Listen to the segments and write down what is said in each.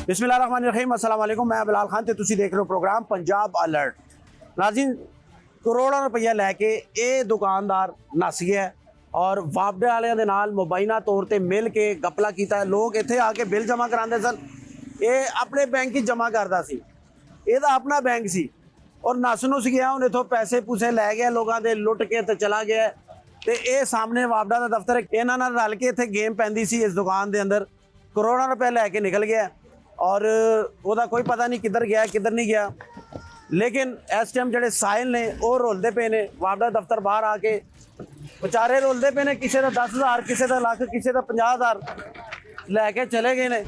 बिस्मिल्लाहिर्रहमानिर्रहीम अस्सलाम वालेकुम। मैं बिलाल खान ते तुसी देख रहे हो प्रोग्राम पंजाब अलर्ट। नाज़रीन, करोड़ों रुपया लैके ये दुकानदार नस गया और वापडे वालियां दे नाल मुबैना तौर पर मिल के गपला किया। लोग इत्थे आके बिल जमा कराते सन, ये अपने बैंक ही जमा करता सी, ਇਹਦਾ अपना बैंक सी और नस नुस गया। हुण इत्थों पैसे पूसे लै गया, लोगों के लुट के ते चला गया। तो ये सामने वापडा का दफ्तर है, इन्हां नाल रल के इत्थे गेम पैंदी सी इस दुकान के अंदर। करोड़ों रुपया लैके निकल गया और वह कोई पता नहीं किधर गया किधर नहीं गया। लेकिन इस टाइम जोड़े साहिल ने वो रोलते पे ने, वापडा दफ्तर बाहर आके बेचारे रोलते पे ने। किसी का 10,000, किसी का लाख, किसी का 50,000 लैके चले गए ने।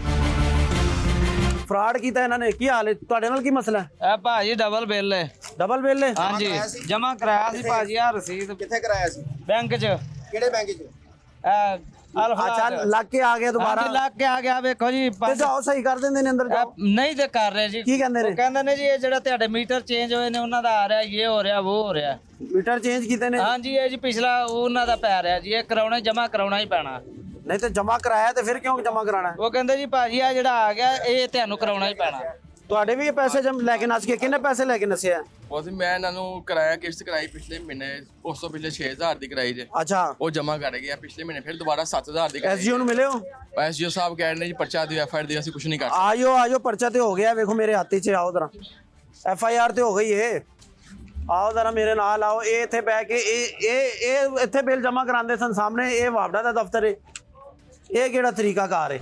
फ्रॉड किया इन्होंने। की हाल है तुहाडे नाल, की मसला है? भाजी डबल बिल है। डबल बिल है? हाँ जी, जमा कराया सी भाजी। यार रसीद किथे कराया सी? बैंक च। किहड़े बैंक च? अच्छा, लग के आ गया दोबारा? लग के आ गया। वेखो जी, ते जाओ सही कर देंदे ने अंदर जाओ। नहीं ते कर रहे जी। की कहंदे ने? कहंदे ने जी ये जेड़ा ਤੁਹਾਡੇ मीटर चेंज होए ने ਉਹਨਾਂ ਦਾ ਆ ਰਿਹਾ, ये हो ਰਿਹਾ, वो हो ਰਿਹਾ। मीटर चेंज किते ने? हाँ जी, ये जी पिछला ਉਹਨਾਂ ਦਾ ਪੈ ਰਿਹਾ ਜੀ। ਇਹ ਕਰਾਉਣਾ ਜਮਾ ਕਰਾਉਣਾ ਹੀ ਪੈਣਾ। नहीं तो जमा कराया तो फिर क्यों जमा कराना है? ਉਹ ਕਹਿੰਦੇ ਜੀ ਭਾਜੀ ਆ ਜਿਹੜਾ ਆ ਗਿਆ ਇਹ ਤੁਹਾਨੂੰ ਕਰਾਉਣਾ ਹੀ ਪੈਣਾ। ਤੁਹਾਡੇ ਵੀ ਇਹ ਪੈਸੇ ਜਮ ਲੈ ਕੇ ਨਸ ਕੇ ਕਿੰਨੇ ਪੈਸੇ ਲੈ ਕੇ ਨਸਿਆ? ਉਹ ਸੀ ਮੈਂ ਇਹਨਾਂ ਨੂੰ ਕਰਾਇਆ, ਕਿਸ਼ਤ ਕਰਾਈ ਪਿਛਲੇ ਮਹੀਨੇ, ਉਸ ਤੋਂ ਪਿਛਲੇ 6000 ਦੀ ਕਰਾਈ ਜੇ। अच्छा, ਉਹ ਜਮਾ ਕਰ ਗਿਆ ਪਿਛਲੇ ਮਹੀਨੇ, ਫਿਰ ਦੁਬਾਰਾ 7000 ਦੀ ਕਰਾਈ। एसजीओ ਨੂੰ ਮਿਲੇ ਹੋ? ਐਸਜੀਓ ਸਾਹਿਬ ਕਹਿ ਰਹੇ ਨੇ ਜੀ ਪਰਚਾ ਦਿਓ, ਐਫਆਈਆਰ ਦਿਓ, ਅਸੀਂ ਕੁਝ ਨਹੀਂ ਕਰ ਸਕਦੇ। ਆਜੋ ਆਜੋ, ਪਰਚਾ ਤੇ ਹੋ ਗਿਆ। ਵੇਖੋ ਮੇਰੇ ਹੱਥ 'ਚ ਆਓ ਜ਼ਰਾ, एफआईआर ਤੇ ਹੋ ਗਈ ਏ। ਆਓ ਜ਼ਰਾ ਮੇਰੇ ਨਾਲ ਆਓ। ਇਹ ਇੱਥੇ ਬਹਿ ਕੇ ਇਹ ਇੱਥੇ ਬਿੱਲ ਜਮਾ ਕਰਾਉਂਦੇ ਸਨ ਸਾਹਮਣੇ। ਇਹ ਵਾਪਡਾ ਦਾ ਦਫ਼ਤਰ ਹੈ। ਇਹ ਕਿਹੜਾ ਤਰੀਕਾ ਕਾਰ ਹੈ?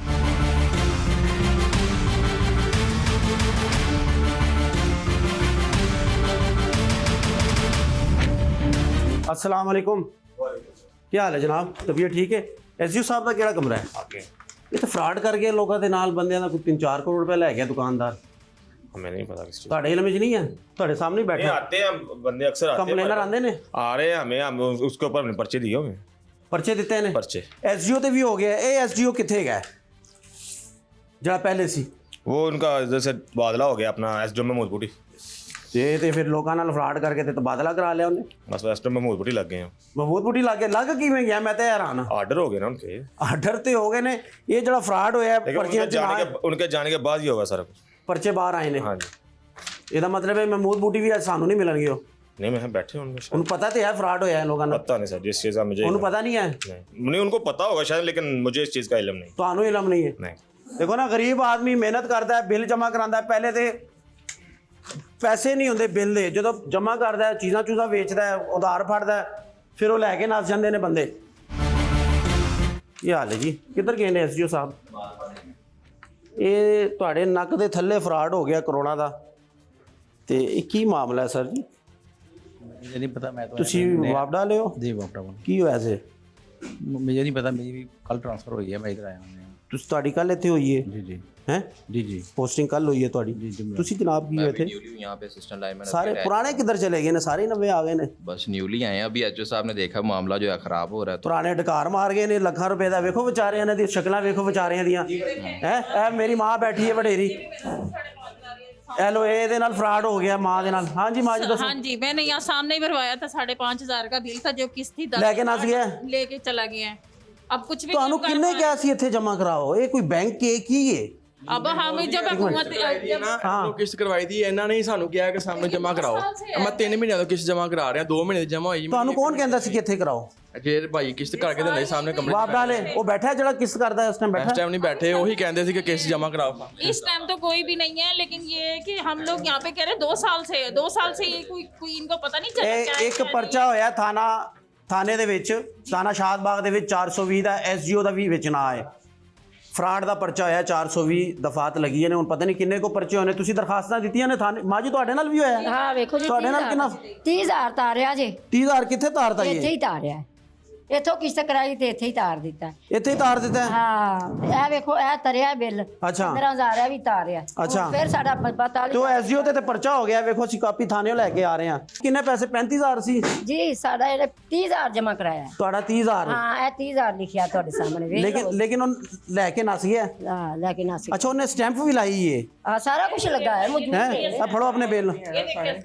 अस्सलाम वालेकुम। क्या हाल है जनाब? तबीयत ठीक है? एसजीओ साहब का केड़ा कमरा है? ये तो फ्रॉड कर गए लोगों के नाल, बंदियां दा कोई 3-4 करोड़ रुपया लै गया दुकानदार। हमें नहीं पता किस चीज़। ਤੁਹਾਡੇ ਇਲਮ 'ਚ नहीं है? ਤੁਹਾਡੇ सामने बैठे नहीं, आते हैं बंदे, अक्सर आते हैं। कंप्लेनर आंदे ने? आ रहे हैं, हम उसके ऊपर हमने पर्चे दिए हमें। पर्चे दिते ने? पर्चे एसजीओ ते भी हो गया। ये एसजीओ किथे गया जरा पहले सी? वो उनका जैसे बादला हो गया अपना एसडीएम में महमूदपुरी। ते फिर लोगों नाल फ्रॉड करके ते तबादला करा लिया उन्हें। बस एसडीएम में महमूदपुरी लग गए हैं। महमूदपुरी लग किवें गया? मैं तो हैरान हाँ। आर्डर हो गए ना उनके। आर्डर ते हो गए ने। ये जड़ा फ्रॉड होया लेकिन उनके जाने के बाद ही होगा सारा कुछ। पर्चे बाहर आए ने। हाँ जी, ਇਹਦਾ ਮਤਲਬ ਹੈ महमूद बूटी भी सानू नहीं मिलणगे। नहीं मैं बैठे उनके उन्हें पता तो है फ्रॉड होया है लोगों ने? पता नहीं सर, जिस चीज़ का मुझे उन्हें पता नहीं है। नहीं उनको पता होगा शायद, लेकिन मुझे इस चीज़ का इल्म नहीं। ਤੁਹਾਨੂੰ ਇਲਮ नहीं है? नहीं। देखो ना, गरीब आदमी मेहनत करता है, बिल जमा करांदा है। पहले तो पैसे नहीं होंगे बिल दे, जो जमा करता है, चीज़ां चूज़ां वेचता है, उधार फड़दा है, फिर वो लैके नस जाते हैं बंदे। ये हाल है जी। किधर गए ने एसजीओ साहब? ये तुहाडे नक दे थल्ले फ्रॉड हो गया करोड़ां दा। ते की मामला है सर जी? मुझे नहीं पता। मैं तो तुसी वापडा ले हो? जी वापडा बोल। की होया से? मुझे नहीं पता, मेरी भी कल ट्रांसफ़र हुई है, मैं इधर आया हूँ। तुसी तुहाडी कल इत्थे होई है? जी जी हैं? जी जी। पोस्टिंग कल हुई है तुहाडी? तुसी जनाब की हुए थे? यहाँ पे असिस्टेंट लाइनमैन सारे पुराने किधर चले गए ने? सारे नवे आ गए ने? बस न्यूली आए हैं। अभी एचओ साहब ने देखा मामला जो है खराब हो रहा है तो पुराने डकार मार गए ने। लाखां रुपए दा वेखो बेचारे इन्हां दी शक्लां, वेखो बेचारे दियां हैं। ए मेरी मां बैठी है वडेरी। ए लो, ਇਹਦੇ ਨਾਲ फ्रॉड हो गया मां दे नाल। हां जी मां जी दसो। हाँ जी, मैंने यहाँ सामने ही भरवाया था। 5,500 का बिल था जो किस्त थी। लेके नस गया? लेके चला गया है। अब कुछ भी ਤੁਹਾਨੂੰ नहीं कर ਕਿੰਨੇ पा- ਕਿਹਾ ਸੀ ਇੱਥੇ ਜਮਾ ਕਰਾਓ? ਇਹ ਕੋਈ ਬੈਂਕ ਕੇ ਕੀ ਹੈ? अब हम जब हुकूमत जब ਹਾਂ ਕਿਸ਼ਤ ਕਰਵਾਈ ਦੀ ਇਹਨਾਂ ਨੇ ਹੀ ਸਾਨੂੰ ਕਿਹਾ ਕਿ ਸਾਹਮਣੇ ਜਮਾ ਕਰਾਓ। ਮੈਂ 3 ਮਹੀਨਿਆਂ ਤੋਂ ਕਿਸ਼ਤ ਜਮਾ ਕਰਾ ਰਿਹਾ, 2 ਮਹੀਨੇ ਦੀ ਜਮਾ ਹੋਈ। ਤੁਹਾਨੂੰ ਕੌਣ ਕਹਿੰਦਾ ਸੀ ਕਿ ਇੱਥੇ ਕਰਾਓ? ਫਿਰ ਭਾਈ ਕਿਸ਼ਤ ਕਰਕੇ ਦਿੰਦੇ ਸਾਹਮਣੇ ਕਮਰੇ ਵਾਪਡਾ ਲੈ ਉਹ ਬੈਠਾ ਜਿਹੜਾ ਕਿਸ਼ਤ ਕਰਦਾ ਹੈ ਉਸ ਟਾਈਮ ਇਸ ਬੈਠਾ। ਟਾਈਮ ਨਹੀਂ ਬੈਠੇ, ਉਹੀ ਕਹਿੰਦੇ ਸੀ ਕਿ ਕਿਸ਼ਤ ਜਮਾ ਕਰਾਓ। इस टाइम तो कोई भी नहीं है, लेकिन ये है कि हम लोग यहाँ पे कह रहे 2 साल से ये कोई इनको पता नहीं चला क्या है, ਇਹ ਇੱਕ क्या नहीं। ਪਰਚਾ ਹੋਇਆ ਥਾਣੇ ਦੇ ਵਿੱਚ, ਥਾਣਾ ਸ਼ਾਦਬਾਗ ਦੇ ਵਿੱਚ 420 ਦਾ। ਐਸਜੀਓ ਦਾ ਵੀ ਵਿੱਚ ਨਾਂ ਹੈ। ਫਰਾਡ ਦਾ ਪਰਚਾ ਹੋਇਆ, 420 ਦਫਾਤ ਲੱਗੀ ਨੇ। ਹੁਣ ਪਤਾ ਨਹੀਂ ਕਿੰਨੇ ਕੋ ਪਰਚੇ ਹੋਣੇ। ਤੁਸੀਂ ਦਰਖਾਸਤਾਂ ਦਿੱਤੀਆਂ ਨੇ ਥਾਣੇ? ਮਾਂ ਜੀ ਤੁਹਾਡੇ ਨਾਲ ਵੀ ਹੋਇਆ? ਹਾਂ ਵੇਖੋ ਜੀ, ਤੁਹਾਡੇ ਨਾਲ ਕਿੰਨਾ? 30,000 ਤਾਰਿਆ ਜੇ। 30,000 ਕਿੱਥੇ ਤਾਰਦਾ ਇੱਥੇ ਜੀ? ਹੀ ਤਾਰਿਆ। ਇੱਥੋਂ ਕਿਸ਼ਤ ਕਰਾਈ ਤੇ ਇੱਥੇ ਹੀ ਤਾਰ ਦਿੱਤਾ। ਇੱਥੇ ਹੀ ਤਾਰ ਦਿੱਤਾ ਹੈ? ਹਾਂ ਇਹ ਵੇਖੋ, ਇਹ ਤਰਿਆ ਬਿੱਲ। ਅੱਛਾ। 15,000 ਇਹ ਵੀ ਤਾਰਿਆ। ਅੱਛਾ। ਹੁਣ ਫਿਰ ਸਾਡਾ ਪਤਾ ਤੇ ਉਹ ਐਸਜੀਓ ਤੇ ਪਰਚਾ ਹੋ ਗਿਆ। ਵੇਖੋ ਅਸੀਂ ਕਾਪੀ ਥਾਣੇੋਂ ਲੈ ਕੇ ਆ ਰਹੇ ਹਾਂ। ਕਿੰਨੇ ਪੈਸੇ? 35,000 ਸੀ ਜੀ। ਸਾਡਾ ਇਹਨੇ 30,000 ਜਮਾ ਕਰਾਇਆ। ਤੁਹਾਡਾ 30,000? ਹਾਂ ਇਹ 30,000 ਲਿਖਿਆ ਤੁਹਾਡੇ ਸਾਹਮਣੇ ਵੇਖ ਲਓ। ਲੇਕਿਨ ਉਹ ਲੈ ਕੇ ਨਸ ਗਿਆ। ਹਾਂ ਲੈ ਕੇ ਨਾ ਸੀ। ਅੱਛਾ, ਉਹਨੇ ਸਟੈਂਪ ਵੀ ਲਾਈ ਹੈ? ਆ ਸਾਰਾ ਕੁਝ ਲੱਗਾ ਹੈ ਮੌਜੂਦ। ਹੈ ਆ ਫੜੋ ਆਪਣੇ ਬਿੱਲ। ये देखिए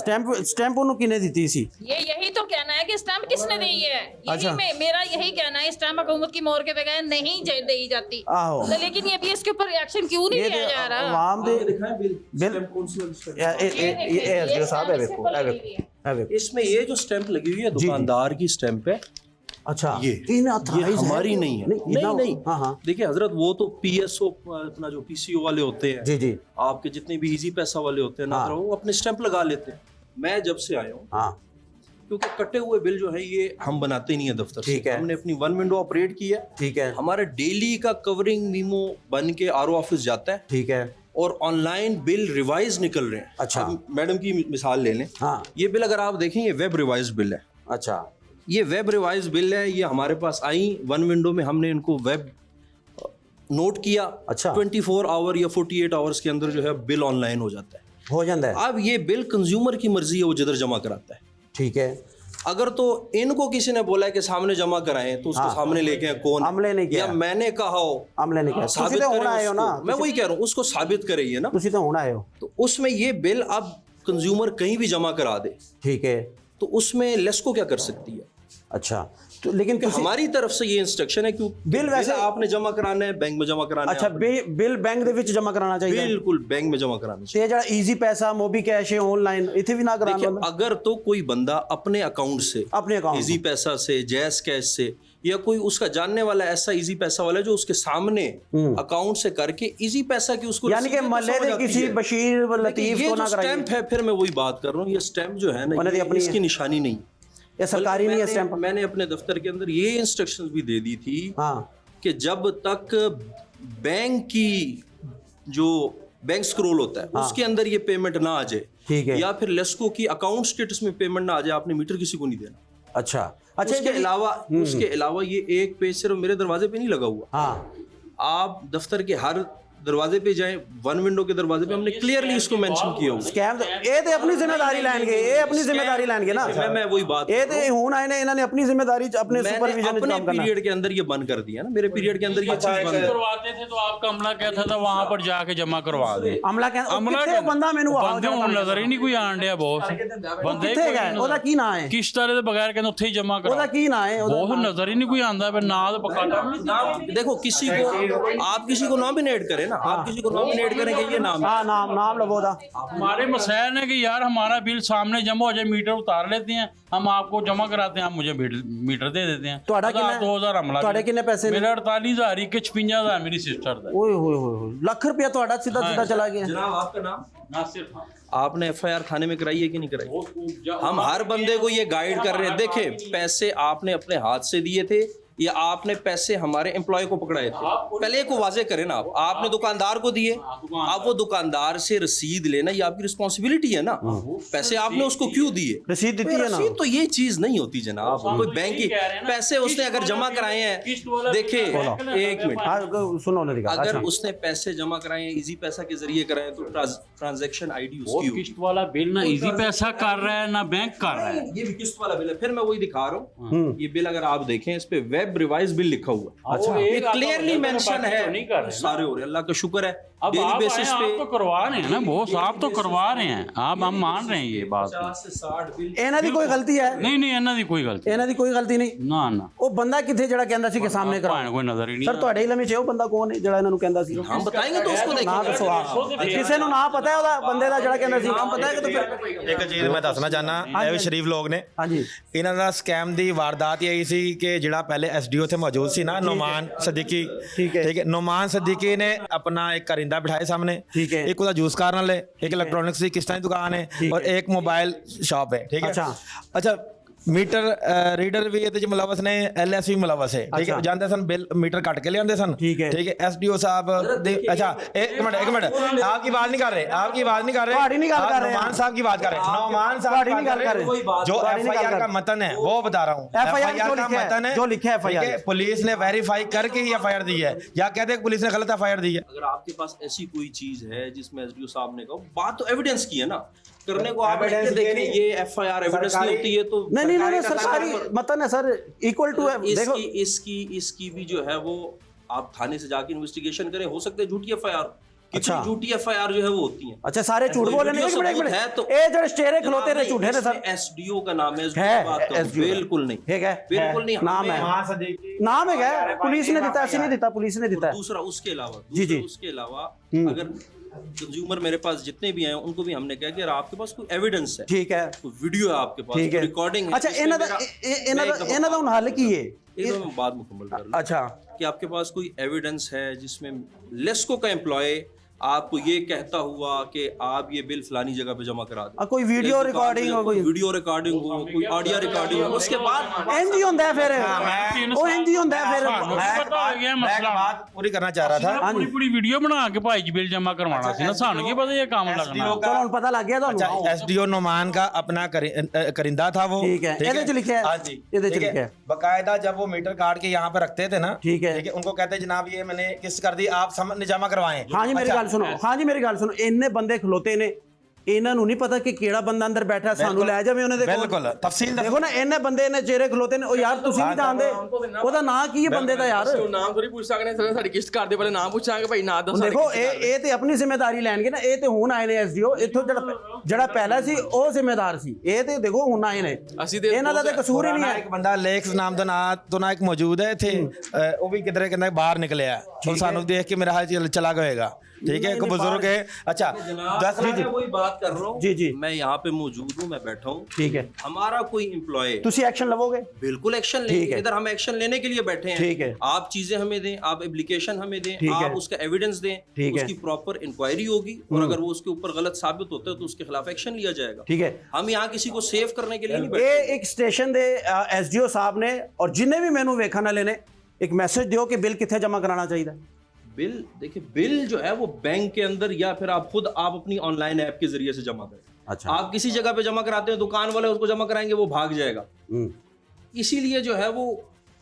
stamp। ਸਟੈਂਪ ਉਹਨੂੰ ਕਿਨੇ ਦਿੱਤੀ ਸੀ? ये यही तो कहना है कि स्टैम्प किसने दी है, अच्छा। मेरा यही कहना है, स्टैम्प हुकूमत की मोहर के बगैर नहीं दी जाती। आहो। तो लेकिन ये भी इसके ऊपर रिएक्शन क्यों नहीं किया जा रहा? आवाम दे बिल ये एसडीओ साहब है, देखो है देखो। इसमें ये जो स्टैंप लगी हुई है दुकानदार की स्टैंप है। अच्छा, ये ये हमारी नहीं है। नहीं हाँ हाँ देखिए हजरत, वो तो पीएसओ अपना जो पीसीओ वाले होते हैं, जी जी आपके जितने भी इजी पैसा वाले होते हैं ना, हाँ। वो अपने स्टैंप लगा लेते हैं। मैं जब से आया हूँ, हाँ क्योंकि कटे हुए बिल जो है ये हम बनाते नहीं है दफ्तर से, ठीक है। हमने अपनी वन विंडो ऑपरेट की है। ठीक है हमारा डेली का कवरिंग मीमो बन के आरओ ऑफिस जाता है ठीक है और ऑनलाइन बिल रिवाइज निकल रहे हैं। अच्छा। अब मैडम की मिसाल ले लें, हाँ ये बिल अगर आप देखें, ये वेब रिवाइज बिल है। अच्छा ये वेब रिवाइज बिल है, ये हमारे पास आई वन विंडो में, हमने इनको वेब नोट किया। अच्छा। 24 आवर या 48 आवर्स के अंदर जो है बिल ऑनलाइन हो जाता है। हो जाता है, अब ये बिल कंज्यूमर की मर्जी है, वो जिधर जमा कराता है। ठीक है। अगर तो इनको किसी ने बोला है कि सामने जमा कराएं, तो उसको हाँ। सामने लेके आए, कौन है? अमले ने किया। या मैंने कहा हो, अमले ने किया, साबित तुसी तो करें होना आए हो ना, उसको। मैं वही कह रहा हूँ, उसको साबित करिए ना। तुसी तो होना आए हो, तो उसमें ये बिल अब कंज्यूमर कहीं भी जमा करा दे, ठीक है। तो उसमें लेस्को क्या कर सकती है? अच्छा, तो लेकिन तुसी- हमारी तरफ से ये इंस्ट्रक्शन है कि बिल वैसे आपने जमा कराना है, बैंक में जमा कराना अच्छा, है। बिल बैंक ਦੇ ਵਿੱਚ ਜਮਾ ਕਰਾਉਣਾ ਚਾਹੀਦਾ ਹੈ। बिल्कुल बैंक में जमा कराना चाहिए। ਤੇ ਜਿਹੜਾ ਈਜ਼ੀ ਪੈਸਾ ਮੋਬੀ ਕੈਸ਼ ਹੈ ਆਨਲਾइन ਇੱਥੇ ਵੀ ਨਾ ਕਰਾਉਣ देखिए, ਵਾਲਾ अगर तो कोई बंदा अपने अकाउंट से, अपने अकाउंट इजी पैसा से, जैस कैश से, या कोई उसका जानने वाला ऐसा इजी पैसा वाला जो उसके सामने अकाउंट से करके इजी पैसा की उसको यानी कि रसीद तो महल्ले समझ के आती किसी है। बशीर व देखिए, लतीफ ये को जो ना कराइए। स्टैंप है, फिर मैं वही बात कर रहा हूँ, ये स्टैंप जो है ना, उन्हें ये अपनी- इसकी निशानी नहीं। ये सरकारी नहीं है स्टैंप। मैंने अपने दफ्तर के अंदर ये इंस्ट्रक्शंस भी दे दी थी हाँ कि जब तक बैंक की जो बैंक स्क्रॉल होता है उसके अंदर ये पेमेंट ना आ जाए, ठीक है। या फिर लेस्को की अकाउंट स्टेटस में पेमेंट ना आ जाए, आपने मीटर किसी को नहीं देना। अच्छा अच्छा, उसके अलावा ये एक पेज सिर्फ मेरे दरवाजे पे नहीं लगा हुआ। हाँ आप दफ्तर के हर दरवाजे पे जाएं, वन विंडो के दरवाजे पे हमने क्लियरली इसको मेंशन किया हुआ है। ਸਕੈਮ ਇਹ ਤੇ ਆਪਣੀ ਜ਼ਿੰਮੇਵਾਰੀ ਲੈਣਗੇ, ਇਹ ਆਪਣੀ ਜ਼ਿੰਮੇਵਾਰੀ ਲੈਣਗੇ ਨਾ। मैं वही बात ਇਹ ਤੇ ਹੁਣ ਆਏ ਨੇ, ਇਹਨਾਂ ਨੇ ਆਪਣੀ ਜ਼ਿੰਮੇਵਾਰੀ ਚ अपने मैंने सुपरविजन में अपने काम करना है। पीरियड के अंदर ये बंद कर दिया ना, मेरे पीरियड के अंदर ये चीज बंद है। करवाते थे तो आपका अमला कहता था वहां पर जाके जमा करवा दे। ਅਮਲਾ ਕਹਿੰਦਾ अमला ਕਿੱਥੇ ਉਹ ਬੰਦਾ ਮੈਨੂੰ ਆਵਾਜ਼ बंदे हूं नजर ही नहीं कोई आन डया बॉस, बंदे ਕਿੱਥੇ ਹੈ, ਉਹਦਾ ਕੀ ਨਾਂ ਹੈ, किश्त वाले दे बगैर कहंदे उत्थे ही जमा ਉਹਦਾ करा। ਕੀ ਨਾਂ ਹੈ ਉਹਦਾ? बहुत नजर ही नहीं कोई आंदा, फिर ना तो पकाता। देखो, किसी को आप किसी को नॉमिनेट करें ना, आप किसी को नॉमिनेट करें कि ये नाम है। हाँ नाम लो ਉਹਦਾ। हमारे मसैल है कि यार हमारा बिल सामने जमा हो जाए, मीटर उतार लेते हैं, हम आपको जमा कराते हैं, आप मुझे मीटर दे देते हैं। ਤੁਹਾਡਾ ਕਿੰਨਾ 2000 अमला, ਤੁਹਾਡੇ ਕਿੰਨੇ ਪੈਸੇ ਨੇ? मेरा 48,000, 56,000 मेरी सिस्टर दा। ओए होए होए, ਲੱਖ ਰੁਪया ਤੁਹਾਡਾ ਸਿੱਧਾ ਸਿੱਧਾ ਚਲਾ ਗਿਆ। जनाब, आपका नाम? नासिर खान। आपने FIR थाने में कराई है कि नहीं कराई? हम हर बंदे को ये गाइड कर रहे हैं। देखे, पैसे आपने अपने हाथ से दिए थे या आपने पैसे हमारे एम्प्लॉय को पकड़ाए थे? पहले को वाजे करें ना। आपने दुकानदार को दिए, आप वो दुकानदार से रसीद लेना, ये आपकी रिस्पॉन्सिबिलिटी है ना। पैसे आपने उसको क्यों दिए? रसीद दी है ना। रसीद तो ये चीज नहीं होती जनाब। कोई बैंक की पैसे उसने अगर जमा कराए हैं, देखे एक मिनट, हाँ सुनो ना दिखा। अगर अच्छा उसने पैसे जमा कराए हैं, इजी पैसा के जरिए कराए तो ट्रांजैक्शन आईडी वो उसकी होगी। किश्त वाला बिल ना इजी पैसा कर रहा है ना बैंक कर रहा है। ये भी किस्त वाला बिल है। फिर मैं वही दिखा रहा हूँ, ये बिल अगर आप देखें, इस पे वेब रिवाइज बिल लिखा हुआ है। अच्छा, ये क्लियरली मेंशन है। नहीं कर रहे सारे हो रहे, अल्लाह का शुक्र है। अब डेली आप बेसिस आए, पे आप तो करवा रहे हैं ना बॉस, आप तो करवा रहे हैं, आप हम मान रहे हैं ये बात। 50 से 60 बिल। ਇਹਨਾਂ ਦੀ ਕੋਈ ਗਲਤੀ ਹੈ? नहीं नहीं इन्हों की कोई गलती ਇਹਨਾਂ ਦੀ ਕੋਈ ਗਲਤੀ ਨਹੀਂ। ना ना ਉਹ ਬੰਦਾ ਕਿੱਥੇ ਜਿਹੜਾ ਕਹਿੰਦਾ ਸੀ ਕਿ ਸਾਹਮਣੇ ਕਰਾਓ? भाण कोई नजर ही नहीं। ਸਰ ਤੁਹਾਡੇ ਇਲਮ ਵਿੱਚ ਉਹ ਬੰਦਾ ਕੌਣ ਹੈ ਜਿਹੜਾ ਇਹਨਾਂ ਨੂੰ ਕਹਿੰਦਾ ਸੀ? हम बताएंगे तो उसको ਨਾ देखेंगे। ਦੱਸੋ ਆਪ। ਕਿਸੇ ਨੂੰ ਨਾ ਪਤਾ ਹੈ ਉਹਦਾ ਬੰਦੇ ਦਾ ਜਿਹੜਾ ਕਹਿੰਦਾ ਸੀ? नाम बताएगा तो फिर ਇੱਕ ਚੀਜ਼ ਮੈਂ ਦੱਸਣਾ ਚਾਹਨਾ, ਇਹ ਵੀ ਸ਼ਰੀਫ ਲੋਕ ਨੇ। ਹਾਂਜੀ ਇਹਨਾਂ ਦਾ ਸਕੈਮ ਦੀ ਵਾਰਦਾਤ ਹੀ ਆਈ ਸੀ ਕਿ ਜਿਹੜਾ ਪਹਿਲੇ ਐਸਡੀਓ ਉੱਥੇ ਮੌਜੂਦ ਸੀ ਨਾ, ਨੋਮਾਨ ਸਦੀਕੀ, ਠੀਕ ਹੈ। ਨੋਮਾਨ ਸਦੀਕੀ ਨੇ ਆਪਣਾ ਇੱਕ ਕਰਿੰਦਾ ਬਿਠਾਏ ਸਾਹਮਣੇ, ਠੀਕ ਹੈ। ਇੱਕ ਉਹਦਾ ਜੂਸ ਕਾਰਨ ਵਾਲੇ, ਇੱਕ ਇਲੈਕਟ੍ਰॉनिक्स की किस्तां की दुकान है और एक मोबाइल शॉप है, ठीक है। अच्छा मीटर रीडर भी ਇਹਦੇ ਚ ਮੁਲਵਸ ਨੇ, LS ਵੀ ਮੁਲਵਸ ਹੈ, ਠੀਕ ਹੈ। ਜਾਂਦੇ ਸਨ ਬਿੱਲ ਮੀਟਰ ਕੱਟ ਕੇ ਲਿਆਉਂਦੇ ਸਨ, ठीक है। ठीक है। एसडीओ साहब अच्छा एक मिनट आपकी बात नहीं कर रहे, आपकी बात नहीं कर रहे, ਤੁਹਾਡੀ ਨਹੀਂ ਗੱਲ ਕਰ ਰਹੇ, नौमान साहब की बात कर रहे, नौमान साहब ਤੁਹਾਡੀ ਨਹੀਂ ਗੱਲ ਕਰ ਰਹੇ, जो ਤੁਹਾਡੀ नहीं FIR गल का कर- मतन है वो बता रहा हूँ। FIR जो का लिखा है, मतन है, जो लिखा है FIR, ठीक है, पुलिस ने वेरीफाई करके ही FIR दी है, या कहते हैं पुलिस ने गलत FIR दी है। अगर आपके पास ऐसी कोई चीज है जिसमें एसडीओ साहब ने कहा, बात तो एविडेंस की है ना, करने को आप Evidence देखें, की ये FIR एविडेंस नहीं होती है तो नहीं नहीं नहीं सरकारी मतन है सर, इक्वल टू है। देखो इसकी भी जो है वो आप थाने से जाके इन्वेस्टिगेशन करें, हो सकता है झूठी FIR, कितनी झूठी FIR जो है वो होती है। अच्छा, सारे झूठ बोले नहीं। एक मिनट है तो ये जो स्टेरे खलोते ने झूठे ने सर। SDO का नाम है, बिल्कुल नहीं, ठीक है, बिल्कुल नहीं, नाम है, नाम है, पुलिस ने दिता, ऐसे नहीं दिता, पुलिस ने दिता। दूसरा उसके अलावा, जी उसके अलावा अगर कंज्यूमर मेरे पास जितने भी आए उनको भी हमने कहा कि अगर आपके पास कोई एविडेंस है, ठीक है, कोई वीडियो है आपके पास, कोई रिकॉर्डिंग है। अच्छा, इन्हां दा हुन हल की है, एकदम मैं बात मुकम्मल कर लूं। अच्छा, कि आपके पास कोई एविडेंस है जिसमें लेस्को का एम्प्लॉय आपको ये कहता हुआ कि आप ये बिल फलानी जगह पे जमा करा दो, कोई वीडियो रिकॉर्डिंग हो, कोई वीडियो रिकॉर्डिंग हो, कोई ऑडियो रिकॉर्डिंग हो, उसके बाद एनजी होंदा है फिर, वो एनजी होंदा है फिर। पता हो गया मसला। बात पूरी करना चाह रहा था। पूरी वीडियो बना के भाई जी बिल जमा करवाना सी ना, सानू की पता ये काम लगना। चलो हुन पता लग गया अच्छा, ਤੁਹਾਨੂੰ। SDO नुमान का अपना करिंदा था वो, ठीक है, ਇਹਦੇ ਚ ਲਿਖਿਆ है, हाँ जी, ਇਹਦੇ ਚ ठीक है। लिखा है। बकायदा जब वो मीटर काट के यहाँ पे रखते थे ना, ठीक है, उनको कहते जनाब ये मैंने किस्त कर दी, आप जमा करवाएं। हाँ जी, मेरी गल सुनो, हाँ जी मेरी ਗੱਲ ਸੁਣੋ, ਇੰਨੇ ਬੰਦੇ ਖਲੋਤੇ ਨੇ, ਇਹਨਾਂ ਨੂੰ ਨਹੀਂ ਪਤਾ ਕਿ ਕਿਹੜਾ ਬੰਦਾ ਅੰਦਰ ਬੈਠਾ, ਸਾਨੂੰ ਲੈ ਜਾਵੇ ਉਹਨਾਂ ਦੇ ਕੋਲ। ਬਿਲਕੁਲ, ਤਫਸੀਲ ਦੇਖੋ ਨਾ, ਇੰਨੇ ਬੰਦੇ ਨੇ ਚਿਹਰੇ ਖਲੋਤੇ ਨੇ। ਉਹ ਯਾਰ ਤੁਸੀਂ ਵੀ ਜਾਣਦੇ ਉਹਦਾ ਨਾਂ ਕੀ ਹੈ ਬੰਦੇ ਦਾ ਯਾਰ? ਨਾਮ ਥੋੜੀ ਪੁੱਛ ਸਕਦੇ ਸਰ, ਸਾਡੀ ਕਿਸ਼ਤ ਕਰਦੇ ਪਹਿਲੇ ਨਾਮ ਪੁੱਛਾਂਗੇ ਭਾਈ, ਨਾਂ ਦੱਸੋ। ਦੇਖੋ ਇਹ ਤੇ ਆਪਣੀ ਜ਼ਿੰਮੇਵਾਰੀ ਲੈਣਗੇ ਨਾ। ਇਹ ਤੇ ਹੁਣ ਆਏ ਨੇ SDO ਇੱਥੋਂ, ਜਿਹੜਾ ਪਹਿਲਾਂ ਸੀ ਉਹ ਜ਼ਿੰਮੇਦਾਰ ਸੀ। ਇਹ ਤੇ ਦੇਖੋ ਹੁਣ ਆਏ ਨੇ, ਇਹਨਾਂ ਦਾ ਤੇ ਕਸੂਰ ਹੀ ਨਹੀਂ ਹੈ। ਇੱਕ ਬੰਦਾ ਲੇਖਸ ਨਾਮ ਦਾ ਨਾਂ ਤੋਂ ਨਾ ਇੱਕ ਮੌਜੂਦ ਹੈ ਇੱਥੇ, ਉਹ ਵੀ ਕਿਧਰੇ ਕਹਿੰਦਾ ਬਾਹਰ ਨਿਕਲਿਆ, ਉਹ ਸਾਨੂੰ ਦੇਖ ਕੇ ਮੇਰਾ ਹਾਲ चला गएगा। ठीक है, कोई बुजुर्ग है। अच्छा, 10 मैं वही बात कर रहा हूँ। जी जी, मैं यहाँ पे मौजूद हूँ, मैं बैठा हूँ। ठीक है, हमारा कोई एम्प्लॉय, तुसी एक्शन लवोगे? बिल्कुल एक्शन लेंगे। इधर हम एक्शन लेने के लिए बैठे हैं। ठीक है, आप चीजें हमें दें, आप एप्लीकेशन हमें दें, आप उसका एविडेंस दें, उसकी प्रॉपर इंक्वायरी होगी, और अगर वो उसके ऊपर गलत साबित होता है तो उसके खिलाफ एक्शन लिया जाएगा। ठीक है, हम यहाँ किसी को सेव करने के लिए नहीं बैठे। बैठे। एक स्टेशन दे SDO साहब ने और जिन्हें भी मैनू वेखण वाले ने एक मैसेज दियो कि बिल कित्थे जमा कराना चाहिए। बिल देखिए, बिल जो है वो बैंक के अंदर या फिर आप खुद आप अपनी ऑनलाइन ऐप के जरिए से जमा करें। अच्छा, आप किसी जगह पे जमा कराते हैं, दुकान वाले उसको जमा कराएंगे, वो भाग जाएगा। इसीलिए जो है वो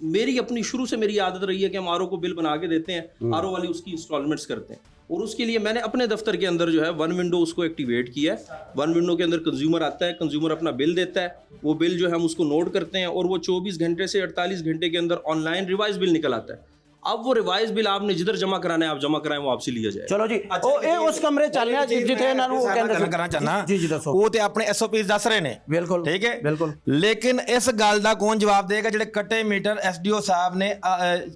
मेरी अपनी शुरू से मेरी आदत रही है कि हम RO को बिल बना के देते हैं, RO वाले उसकी इंस्टॉलमेंट्स करते हैं, और उसके लिए मैंने अपने दफ्तर के अंदर जो है वन विंडो उसको एक्टिवेट किया है। वन विंडो के अंदर कंज्यूमर आता है, कंज्यूमर अपना बिल देता है, वो बिल जो है हम उसको नोट करते हैं, और वो 24 घंटे से 48 घंटे के अंदर ऑनलाइन रिवाइज बिल निकल आता है। अब वो रिवाइज बिल आपने जिधर जमा कराना है आप जमा कराएं, वो आपसे लिया जाए। चलो जी, ਉਹ ਇਹ ਉਸ ਕਮਰੇ ਚੱਲਨੇ ਆ ਜਿੱਥੇ ਇਹਨਾਂ ਨੂੰ ਕਹਿੰਦੇ ਸੀ। ਕਰਨਾ ਚਾਹਨਾ ਜੀ ਜੀ ਦੱਸੋ। ਉਹ ਤੇ ਆਪਣੇ SOPs ਦੱਸ ਰਹੇ ਨੇ, ਬਿਲਕੁਲ ਠੀਕ ਹੈ, ਬਿਲकुल। ਲੇਕਿਨ ਇਸ ਗੱਲ ਦਾ ਕੌਣ ਜਵਾਬ ਦੇਗਾ ਜਿਹੜੇ ਕੱਟੇ ਮੀਟਰ SDO ਸਾਹਿਬ ਨੇ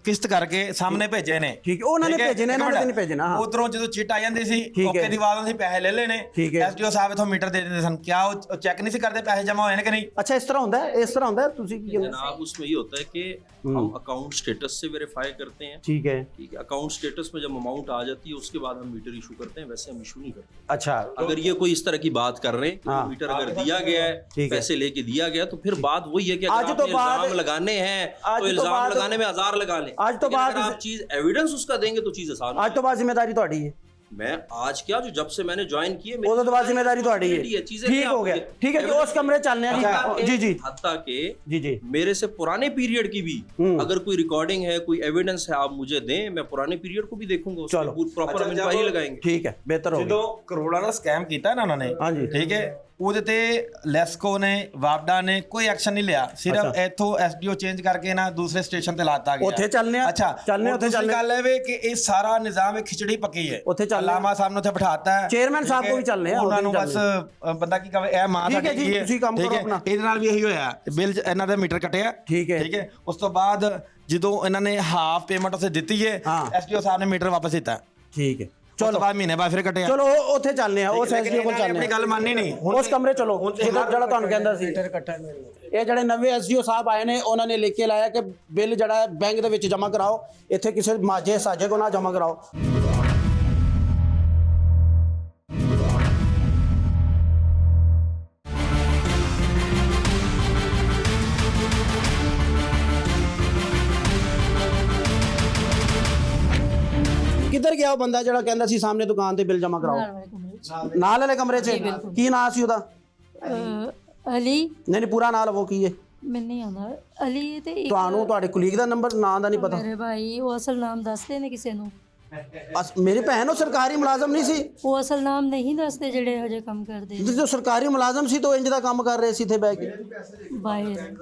ਕਿਸ਼ਤ ਕਰਕੇ ਸਾਹਮਣੇ ਭੇਜੇ ਨੇ? ਠੀਕ ਹੈ, ਉਹਨਾਂ ਨੇ ਭੇਜੇ ਨੇ, ਇਹਨਾਂ ਨੇ ਨਹੀਂ ਭੇਜੇ ਨਾ। ਉਧਰੋਂ ਜਦੋਂ ਚਿੱਟ ਆ ਜਾਂਦੀ ਸੀ, ਓਕੇ ਦੀ ਬਾਅਦ ਅਸੀਂ ਪੈਸੇ ਲੈ ਲੈਣੇ, SDO ਸਾਹਿਬ ਇਥੋਂ ਮੀਟਰ ਦੇ ਦਿੰਦੇ ਸਨ। ਕਿਆ ਉਹ ਚੈੱਕ ਨਹੀਂ ਸੀ ਕਰਦੇ ਪੈਸੇ ਜਮਾ ਹੋਏ ਨੇ ਕਿ ਨਹੀਂ? अच्छा, इस तरह होता है, इस तरह होता है। ਤੁਸੀਂ ਕੀ जनाब उसमें ये होता है कि हम अकाउंट स्टेटस से वेरीफाई करते हैं। ठीक है, ठीक है, अकाउंट स्टेटस में जब अमाउंट आ जाती है उसके बाद हम मीटर इशू करते हैं, वैसे हम इशू नहीं करते। अच्छा, अगर ये कोई इस तरह की बात कर रहे हैं कि मीटर अगर दिया गया है, पैसे लेके दिया गया, तो फिर बात वही है कि अगर आपने इल्जाम लगाने हैं तो इल्जाम लगाने में हजार लगा लें। आज तो बात आप चीज एविडेंस उसका देंगे तो चीज आसान। आज तो बात जिम्मेदारी ਤੁਹਾਡੀ है। मैं आज क्या जो जब से मैंने ज्वाइन किए वो तो बात जिम्मेदारी ਤੁਹਾਡੀ है। ठीक हो गया, ठीक है, उस कमरे चलने हैं। जी जी, हत्ता के जी जी, मेरे से पुराने पीरियड की भी अगर कोई रिकॉर्डिंग है, कोई एविडेंस है, आप मुझे दें, मैं पुराने पीरियड को भी देखूंगा, उसमें प्रॉपर हम इंक्वायरी लगाएंगे। ठीक है, बेहतर हो। ਜਦੋਂ ਕਰੋੜਾਂ ਦਾ ਸਕੈਮ ਕੀਤਾ ਨਾ ਉਹਨਾਂ ਨੇ, ਹਾਂਜੀ, ਠੀਕ ਹੈ, ਉਹਦੇ ਤੇ ਲੈਸਕੋ ਨੇ, ਵਾਪਡਾ ਨੇ ਕੋਈ ਐਕਸ਼ਨ ਨਹੀਂ ਲਿਆ, ਸਿਰਫ ਇੱਥੋਂ SDO ਚੇਂਜ ਕਰਕੇ ਨਾ ਦੂਸਰੇ ਸਟੇਸ਼ਨ ਤੇ ਲਾਤਾ ਗਿਆ। ਉੱਥੇ ਚੱਲਨੇ ਆ। ਅੱਛਾ, ਚੱਲਨੇ ਉੱਥੇ ਚੱਲਨੇ। ਗੱਲ ਹੈ ਵੇ ਕਿ ਇਹ ਸਾਰਾ ਨਿਜ਼ਾਮ ਇੱਕ ਖਿਚੜੀ ਪੱਕੀ ਹੈ। ਉੱਥੇ ਚੱਲਨੇ। ਲਾਮਾ ਸਾਹਿਬ ਨੂੰ ਉੱਥੇ ਬਿਠਾਤਾ ਹੈ, ਚੇਅਰਮੈਨ ਸਾਹਿਬ ਕੋ ਵੀ ਚੱਲਨੇ ਆ। ਉਹਨਾਂ ਨੂੰ ਬਸ ਬੰਦਾ ਕੀ ਕਹੇ, ਇਹ ਮਾਂ ਦਾ ਕੀ ਹੈ, ਤੁਸੀਂ ਕੰਮ ਕਰੋ ਆਪਣਾ। ਇਹਦੇ ਨਾਲ ਵੀ ਇਹੀ ਹੋਇਆ, ਬਿੱਲ ਇਹਨਾਂ ਦਾ ਮੀਟਰ ਕੱਟਿਆ। ਠੀਕ ਹੈ, ਠੀਕ ਹੈ। ਉਸ ਤੋਂ ਬਾਅਦ ਜਦੋਂ ਇਹਨਾਂ ਨੇ ਹਾਫ ਪੇਮੈਂਟ ਉੱਥੇ ਦਿੱਤੀ ਹੈ, SDO ਸਾਹਿਬ ਨੇ ਮੀਟਰ ਵਾਪਸ ਦਿੱਤਾ। ਠੀਕ ਹੈ, ਚਲੋ ਬਾਅਦ ਮਹੀਨੇ ਬਾਅਦ ਫਿਰ ਕੱਟਿਆ। ਚਲੋ ਉੱਥੇ ਚੱਲਨੇ ਆ, ਉਸ SDO ਕੋਲ ਚੱਲਨੇ ਆ। ਆਪਣੀ ਗੱਲ ਮੰਨੀ ਨਹੀਂ, ਉਸ ਕਮਰੇ ਚਲੋ, ਜਿਹੜਾ ਤੁਹਾਨੂੰ ਕਹਿੰਦਾ ਸੀ ਇਹ ਜਿਹੜੇ ਨਵੇਂ SDO ਸਾਹਿਬ ਆਏ ਨੇ, ਉਹਨਾਂ ਨੇ ਲਿਖ ਕੇ ਲਾਇਆ ਕਿ ਬਿੱਲ ਜਿਹੜਾ ਬੈਂਕ ਦੇ ਵਿੱਚ ਜਮ੍ਹਾਂ ਕਰਾਓ, ਇੱਥੇ ਕਿਸੇ ਮਾਝੇ ਸਾਜੇ ਕੋ ਨਾ ਜਮ੍ਹਾਂ ਕਰਾਓ। ਕਿੱਧਰ ਗਿਆ ਉਹ ਬੰਦਾ ਜਿਹੜਾ ਕਹਿੰਦਾ ਸੀ ਸਾਹਮਣੇ ਦੁਕਾਨ ਤੇ ਬਿੱਲ ਜਮ੍ਹਾਂ ਕਰਾਓ? ਨਾਲ ਵਾਲੇ ਕਮਰੇ 'ਚ ਕੀ ਨਾਂ ਸੀ ਉਹਦਾ? ਅਲੀ। ਨਹੀਂ ਪੂਰਾ ਨਾਂ ਲਵੋ, ਕੀ ਹੈ? ਮੈਨੂੰ ਨਹੀਂ ਆਉਂਦਾ ਅਲੀ। ਤੇ ਤੁਹਾਨੂੰ ਤੁਹਾਡੇ ਕੁਲੀਗ ਦਾ ਨੰਬਰ, ਨਾਂ ਦਾ ਨਹੀਂ ਪਤਾ? ਮੇਰੇ ਭਾਈ ਉਹ ਅਸਲ ਨਾਮ ਦੱਸਦੇ ਨੇ ਕਿਸੇ ਨੂੰ। ਮੇਰੀ ਭੈਣ ਉਹ ਸਰਕਾਰੀ ਮੁਲਾਜ਼ਮ ਨਹੀਂ ਸੀ? ਉਹ ਅਸਲ ਨਾਮ ਨਹੀਂ ਦੱਸਦੇ ਜਿਹੜੇ ਹਜੇ ਕੰਮ ਕਰਦੇ। ਜੋ ਸਰਕਾਰੀ ਮੁਲਾਜ਼ਮ ਸੀ ਤਾਂ ਇੰਜ ਦਾ ਕੰਮ ਕਰ ਰਹੇ ਸੀ ਇੱਥੇ ਬੈ ਕੇ। ਬਾਹਰ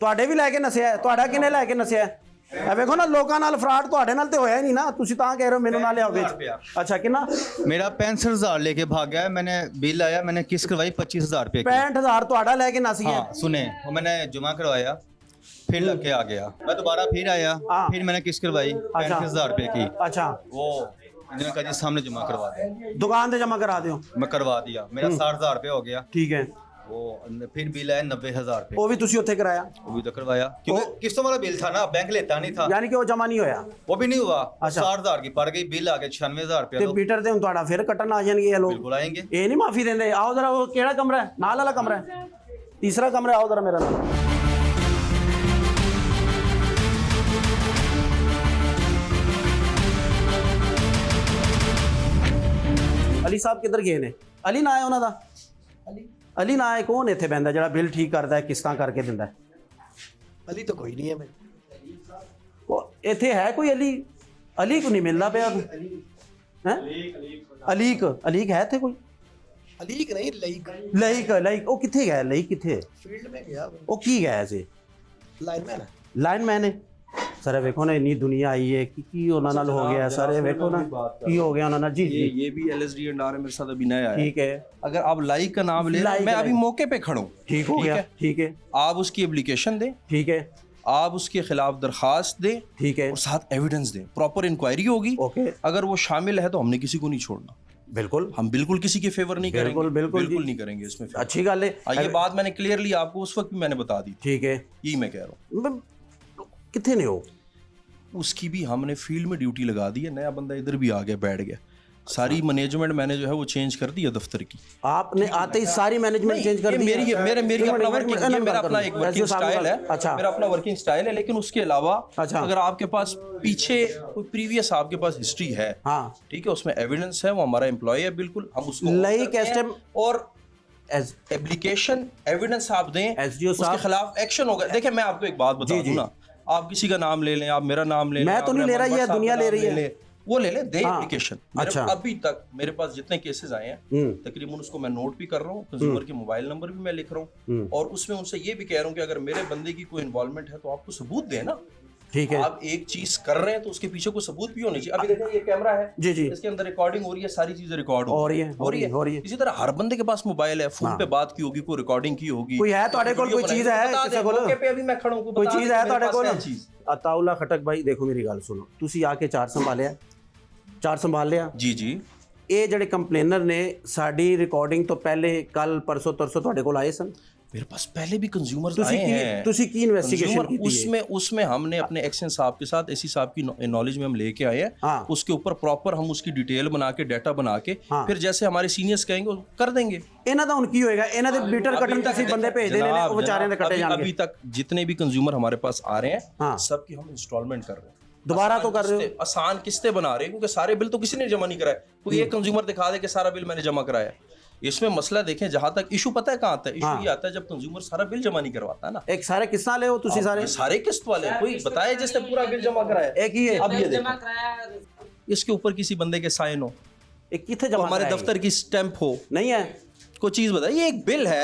ਤੁਹਾਡੇ ਵੀ ਲੈ ਕੇ ਨਸਿਆ? ਤੁਹਾਡਾ ਕਿਨੇ ਲੈ ਕੇ ਨਸਿਆ? ਇਹ ਵੇਖੋ ਨਾ ਲੋਕਾਂ ਨਾਲ ਫਰਾਡ ਤੁਹਾਡੇ ਨਾਲ ਤੇ ਹੋਇਆ ਹੀ ਨਹੀਂ ਨਾ, ਤੁਸੀਂ ਤਾਂ ਕਹਿ ਰਹੇ ਹੋ ਮੈਨੂੰ ਨਾਲ ਲਿਆਓ ਵਿੱਚ। ਅੱਛਾ ਕਿੰਨਾ? मेरा 65,000 लेके भाग गया है। मैंने बिल आया, मैंने किस्त करवाई 25,000 रुपए की। 65,000 ਤੁਹਾਡਾ ਲੈ ਕੇ ਨਸ ਗਿਆ। हाँ सुने, वो मैंने जमा करवाया, फिर लग के आ गया। मैं दोबारा फिर आया, हाँ। फिर मैंने किस्त करवाई 35,000 रुपए की। अच्छा वो इन्होंने कहा जी सामने जमा करवा दे। दुकान से जमा करा दियो। मैं करवा दिया, मेरा 60,000 रुपये हो गया। ठीक है। वो फिर बिल आया 90,000 रुपये, वो भी तुसी उत्थे कराया? वो भी तो करवाया क्योंकि किस्तों वाला बिल था ना, बैंक लेता नहीं था। यानी कि वो जमा नहीं होया? वो भी नहीं हुआ। अच्छा। 60,000 की पड़ गई, बिल आ गया 96,000 ਤੇ रुपये। ਮੀਟਰ ਤੇ ਹੁਣ ਤੁਹਾਡਾ ਫਿਰ ਕੱਟਣ ਆ ਜਾਣਗੇ ਇਹ ਲੋਕ। बिल्कुल आएंगे। ਇਹ ਨਹੀਂ ਮਾਫੀ ਦਿੰਦੇ। ਆਓ ਜ਼ਰਾ, ਉਹ ਕਿਹੜਾ ਕਮਰਾ ਹੈ? ਨਾਲ ਵਾਲਾ ਕਮਰਾ ਹੈ, ਤੀਸਰਾ ਕਮਰਾ। ਆਓ ਜ਼ਰਾ ਮੇਰੇ ਨਾਲ। ਅਲੀ ਸਾਹਿਬ ਕਿੱਧਰ ਗਏ ਨੇ? ਅਲੀ ਨਾ ਹੈ ਉਹਨਾਂ ਦਾ? ਅਲੀ ਨਾ ਹੈ? ਕੌਣ ਇੱਥੇ ਬੈਂਦਾ ਜਿਹੜਾ ਬਿੱਲ ਠੀਕ ਕਰਦਾ ਹੈ, ਕਿਸ਼ਤਾਂ ਕਰਕੇ ਦਿੰਦਾ ਹੈ? अली तो कोई नहीं है मैं। ਉਹ ਇੱਥੇ ਹੈ ਕੋਈ ਅਲੀ? ਅਲੀ ਕੋ ਨਹੀਂ ਮਿਲਦਾ ਪਿਆ ਹੈ? ਅਲੀਕ ਅਲੀਕ ਹੈ ਇੱਥੇ ਕੋਈ? अलीक नहीं, लईक ਲਈਕ ਲਈਕ ਉਹ ਕਿੱਥੇ ਗਿਆ? ਲਈਕ ਕਿੱਥੇ? फील्ड में गया, ਉਹ ਕੀ ਗਿਆ ਸੀ? लाइनमैन है। ਲਾਈਨਮੈਨ ਹੈ। ਸਰ ਵੇਖੋ ਨਾ ਇੰਨੀ ਦੁਨੀਆ ਆਈ ਹੈ ਕਿ ਕੀ ਉਹਨਾਂ ਨਾਲ ਹੋ ਗਿਆ ਸਰ, ਇਹ ਵੇਖੋ ਨਾ ਕੀ ਹੋ ਗਿਆ ਉਹਨਾਂ ਨਾਲ। जी जी ये भी LSD एंड आर मेरे साथ अभी नया है। ठीक है। अगर आप लाइक का नाम ले, लाइक मैं लाइक। अभी मौके पे खड़ा हूँ। ठीक हो गया। ठीक है। आप उसकी एप्लीकेशन दें, ठीक है। आप उसके खिलाफ दरखास्त दें, ठीक है। और साथ एविडेंस दें। प्रॉपर इंक्वायरी होगी। ओके। अगर वो शामिल है तो हमने किसी को नहीं छोड़ना। बिल्कुल। हम बिल्कुल किसी के फेवर नहीं करेंगे। बिल्कुल, बिल्कुल जी। नहीं करेंगे इसमें favor। अच्छी गल है। ये बात मैंने क्लियरली आपको उस वक्त भी मैंने बता दी। ठीक है। यही मैं कह रहा हूँ। कितने ने हो? उसकी भी हमने फील्ड में ड्यूटी लगा दी है। नया बंदा इधर भी आ गया, बैठ गया। सारी मैनेजमेंट मैंने जो है वो चेंज कर दी है दफ्तर की। आपने आते ही सारी मैनेजमेंट चेंज कर दी? मेरी अपना वर्किंग, मेरा अपना एक वर्किंग स्टाइल है। अच्छा। मेरा अपना वर्किंग स्टाइल है, लेकिन उसके अलावा अच्छा। अगर आपके पास पीछे कोई प्रीवियस आपके पास हिस्ट्री है, हाँ ठीक है, उसमें एविडेंस है, वो हमारा एम्प्लॉय है, बिल्कुल हम उसको लाइक एस्टेम और एप्लीकेशन एविडेंस आप दें, SDO उसके साहब। खिलाफ एक्शन होगा। देखिए मैं आपको एक बात बता दूं ना, आप किसी का नाम ले लें, आप मेरा नाम ले लें, मैं तो नहीं ले रहा, ये दुनिया ले रही है। वो ले ले दे हाँ। एप्लीकेशन। अच्छा। अभी तक मेरे पास जितने केसेस आए हैं तकरीबन उसको मैं नोट भी कर रहा हूँ, कंज्यूमर के मोबाइल नंबर भी मैं लिख रहा हूँ, और उसमें उनसे ये भी कह रहा हूँ कि अगर मेरे बंदे की कोई इन्वॉल्वमेंट है तो आपको सबूत दें ना। ठीक है। आप एक चीज कर रहे हैं तो उसके पीछे कोई सबूत भी होनी चाहिए। अभी देखिए ये कैमरा है, जी जी, इसके अंदर रिकॉर्डिंग हो रही है, सारी चीजें रिकॉर्ड हो रही है। इसी तरह हर बंदे के पास मोबाइल है, फोन पे बात की होगी, कोई रिकॉर्डिंग की होगी, कोई है ਤੁਹਾਡੇ ਕੋਲ? ਕੋਈ ਚੀਜ਼ ਹੈ ਕਿਸੇ ਕੋਲ? मौके पे अभी मैं खड़ा हूं, ਕੋਈ ਚੀਜ਼ ਹੈ ਤੁਹਾਡੇ ਕੋਲ? चीज ਅਤਾਉਲਾ ਖਟਕ ਭਾਈ ਦੇਖੋ ਮੇਰੀ ਗੱਲ ਸੁਣੋ, ਤੁਸੀਂ ਆ ਕੇ ਚਾਰ ਸੰਭਾਲ ਲਿਆ। जी जी। ਇਹ ਜਿਹੜੇ ਕੰਪਲੇਨਰ ਨੇ ਸਾਡੀ ਰਿਕਾਰਡਿੰਗ ਤੋਂ ਪਹਿਲੇ ਕੱਲ ਪਰਸੋਂ ਤਰਸੋਂ ਤੁਹਾਡੇ ਕੋਲ ਆਏ ਸਨ? मेरे पास पहले भी कंज्यूमर्स तुसी आए की- हैं। तुसी की इन्वेस्टिगेशन की थी? उसमें हमने अपने एक्शन साहब के साथ एसी साहब की नॉलेज में हम लेके आए हैं। हाँ। उसके ऊपर प्रॉपर हम उसकी डिटेल बना के डाटा बना के हाँ। फिर जैसे हमारे सीनियर्स कहेंगे वो कर देंगे। ਇਹਨਾਂ ਦਾ ਹੁਣ ਕੀ ਹੋਏਗਾ? ਇਹਨਾਂ ਦੇ ਮੀਟਰ ਕੱਟਣ ਤੁਸੀਂ ਬੰਦੇ ਭੇਜਦੇ ਨੇ, ਉਹ ਵਿਚਾਰਿਆਂ ਦੇ ਕੱਟੇ ਜਾਣਗੇ। अभी तक जितने भी कंज्यूमर हमारे पास आ रहे हैं हाँ। सबकी हम इंस्टॉलमेंट कर रहे हैं। दोबारा तो कर रहे हो? आसान किस्तें बना रहे हैं, क्योंकि सारे बिल तो किसी ने जमा नहीं कराए। कोई एक कंज्यूमर दिखा दे कि सारा बिल मैंने जमा कराया है। इसमें मसला देखें, जहां तक इशू पता है कहाँ आता है? इशू हाँ। ये आता है जब कंज्यूमर सारा बिल जमा नहीं करवाता है ना। एक सारे किस्ता ले हो तुसी सारे? ये सारे किस्त वाले हैं। कोई बताए जिसने पूरा बिल जमा कराया? एक ही है। अब ये देखो, इसके ऊपर किसी बंदे के साइन हो, एक किथे तो जमा हमारे कराएगी? दफ्तर की स्टैंप हो, नहीं है कोई चीज बताए, ये एक बिल है।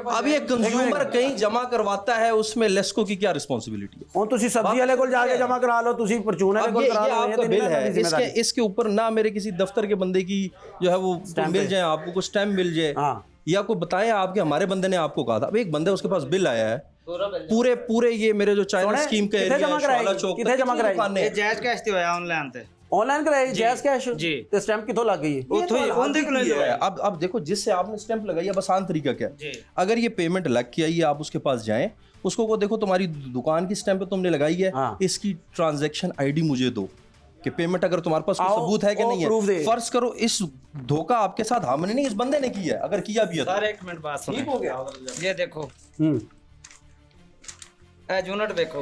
अब ये कंज्यूमर कहीं जमा करवाता है, उसमें लेस्को की क्या रिस्पॉन्सिबिलिटी है? ਹੁਣ ਤੁਸੀਂ ਸਬਜ਼ੀ ਵਾਲੇ ਕੋਲ ਜਾ ਕੇ ਜਮਾ ਕਰਾ ਲਓ, ਤੁਸੀਂ परचून वाले अब ਕੋਲ ये करा लो, आपका तो नहीं बिल ना है, मेरी जिम्मेदारी। इसके ऊपर ना मेरे किसी दफ्तर के बंदे की जो है वो स्टैम्प मिल है। जाए, आपको कुछ स्टैम्प मिल जाए, हाँ। या कोई बताए आपके हमारे बंदे ने आपको कहा था। अब एक बंदे उसके पास बिल आया है पूरे ये मेरे जो चाइना सोने, स्कीम के किथे एरिया जमा है, कराएगी? शौला चौक किथे तक जमा कितनी कराएगी? दुकानें हैं? जायज कैश ਤੇ ਹੋਇਆ ਆਨਲਾਈਨ ਤੇ ऑनलाइन कराई जैस कैश जी। ਤੇ स्टैम्प किथों लग गई? ਉੱਥੋਂ ਹੀ ਉਹਦੇ ਕੋਲ ये है। अब देखो, जिससे आपने स्टैंप लगाई है, अब आसान तरीका क्या है? अगर ये पेमेंट लग के आई, आप उसके पास जाएं, उसको को देखो तुम्हारी दुकान की स्टैंप तुमने लगाई है, हाँ। इसकी ट्रांजैक्शन आईडी मुझे दो, कि पेमेंट अगर तुम्हारे पास कोई आओ, सबूत है कि वो नहीं proof दे। है। फर्ज करो इस धोखा आपके साथ हमने नहीं, इस बंदे ने किया है, अगर किया भी है तो। सर एक मिनट बात सुनो, ठीक हो गया। ये देखो ਇਹ ਯੂਨਿਟ ਦੇਖੋ,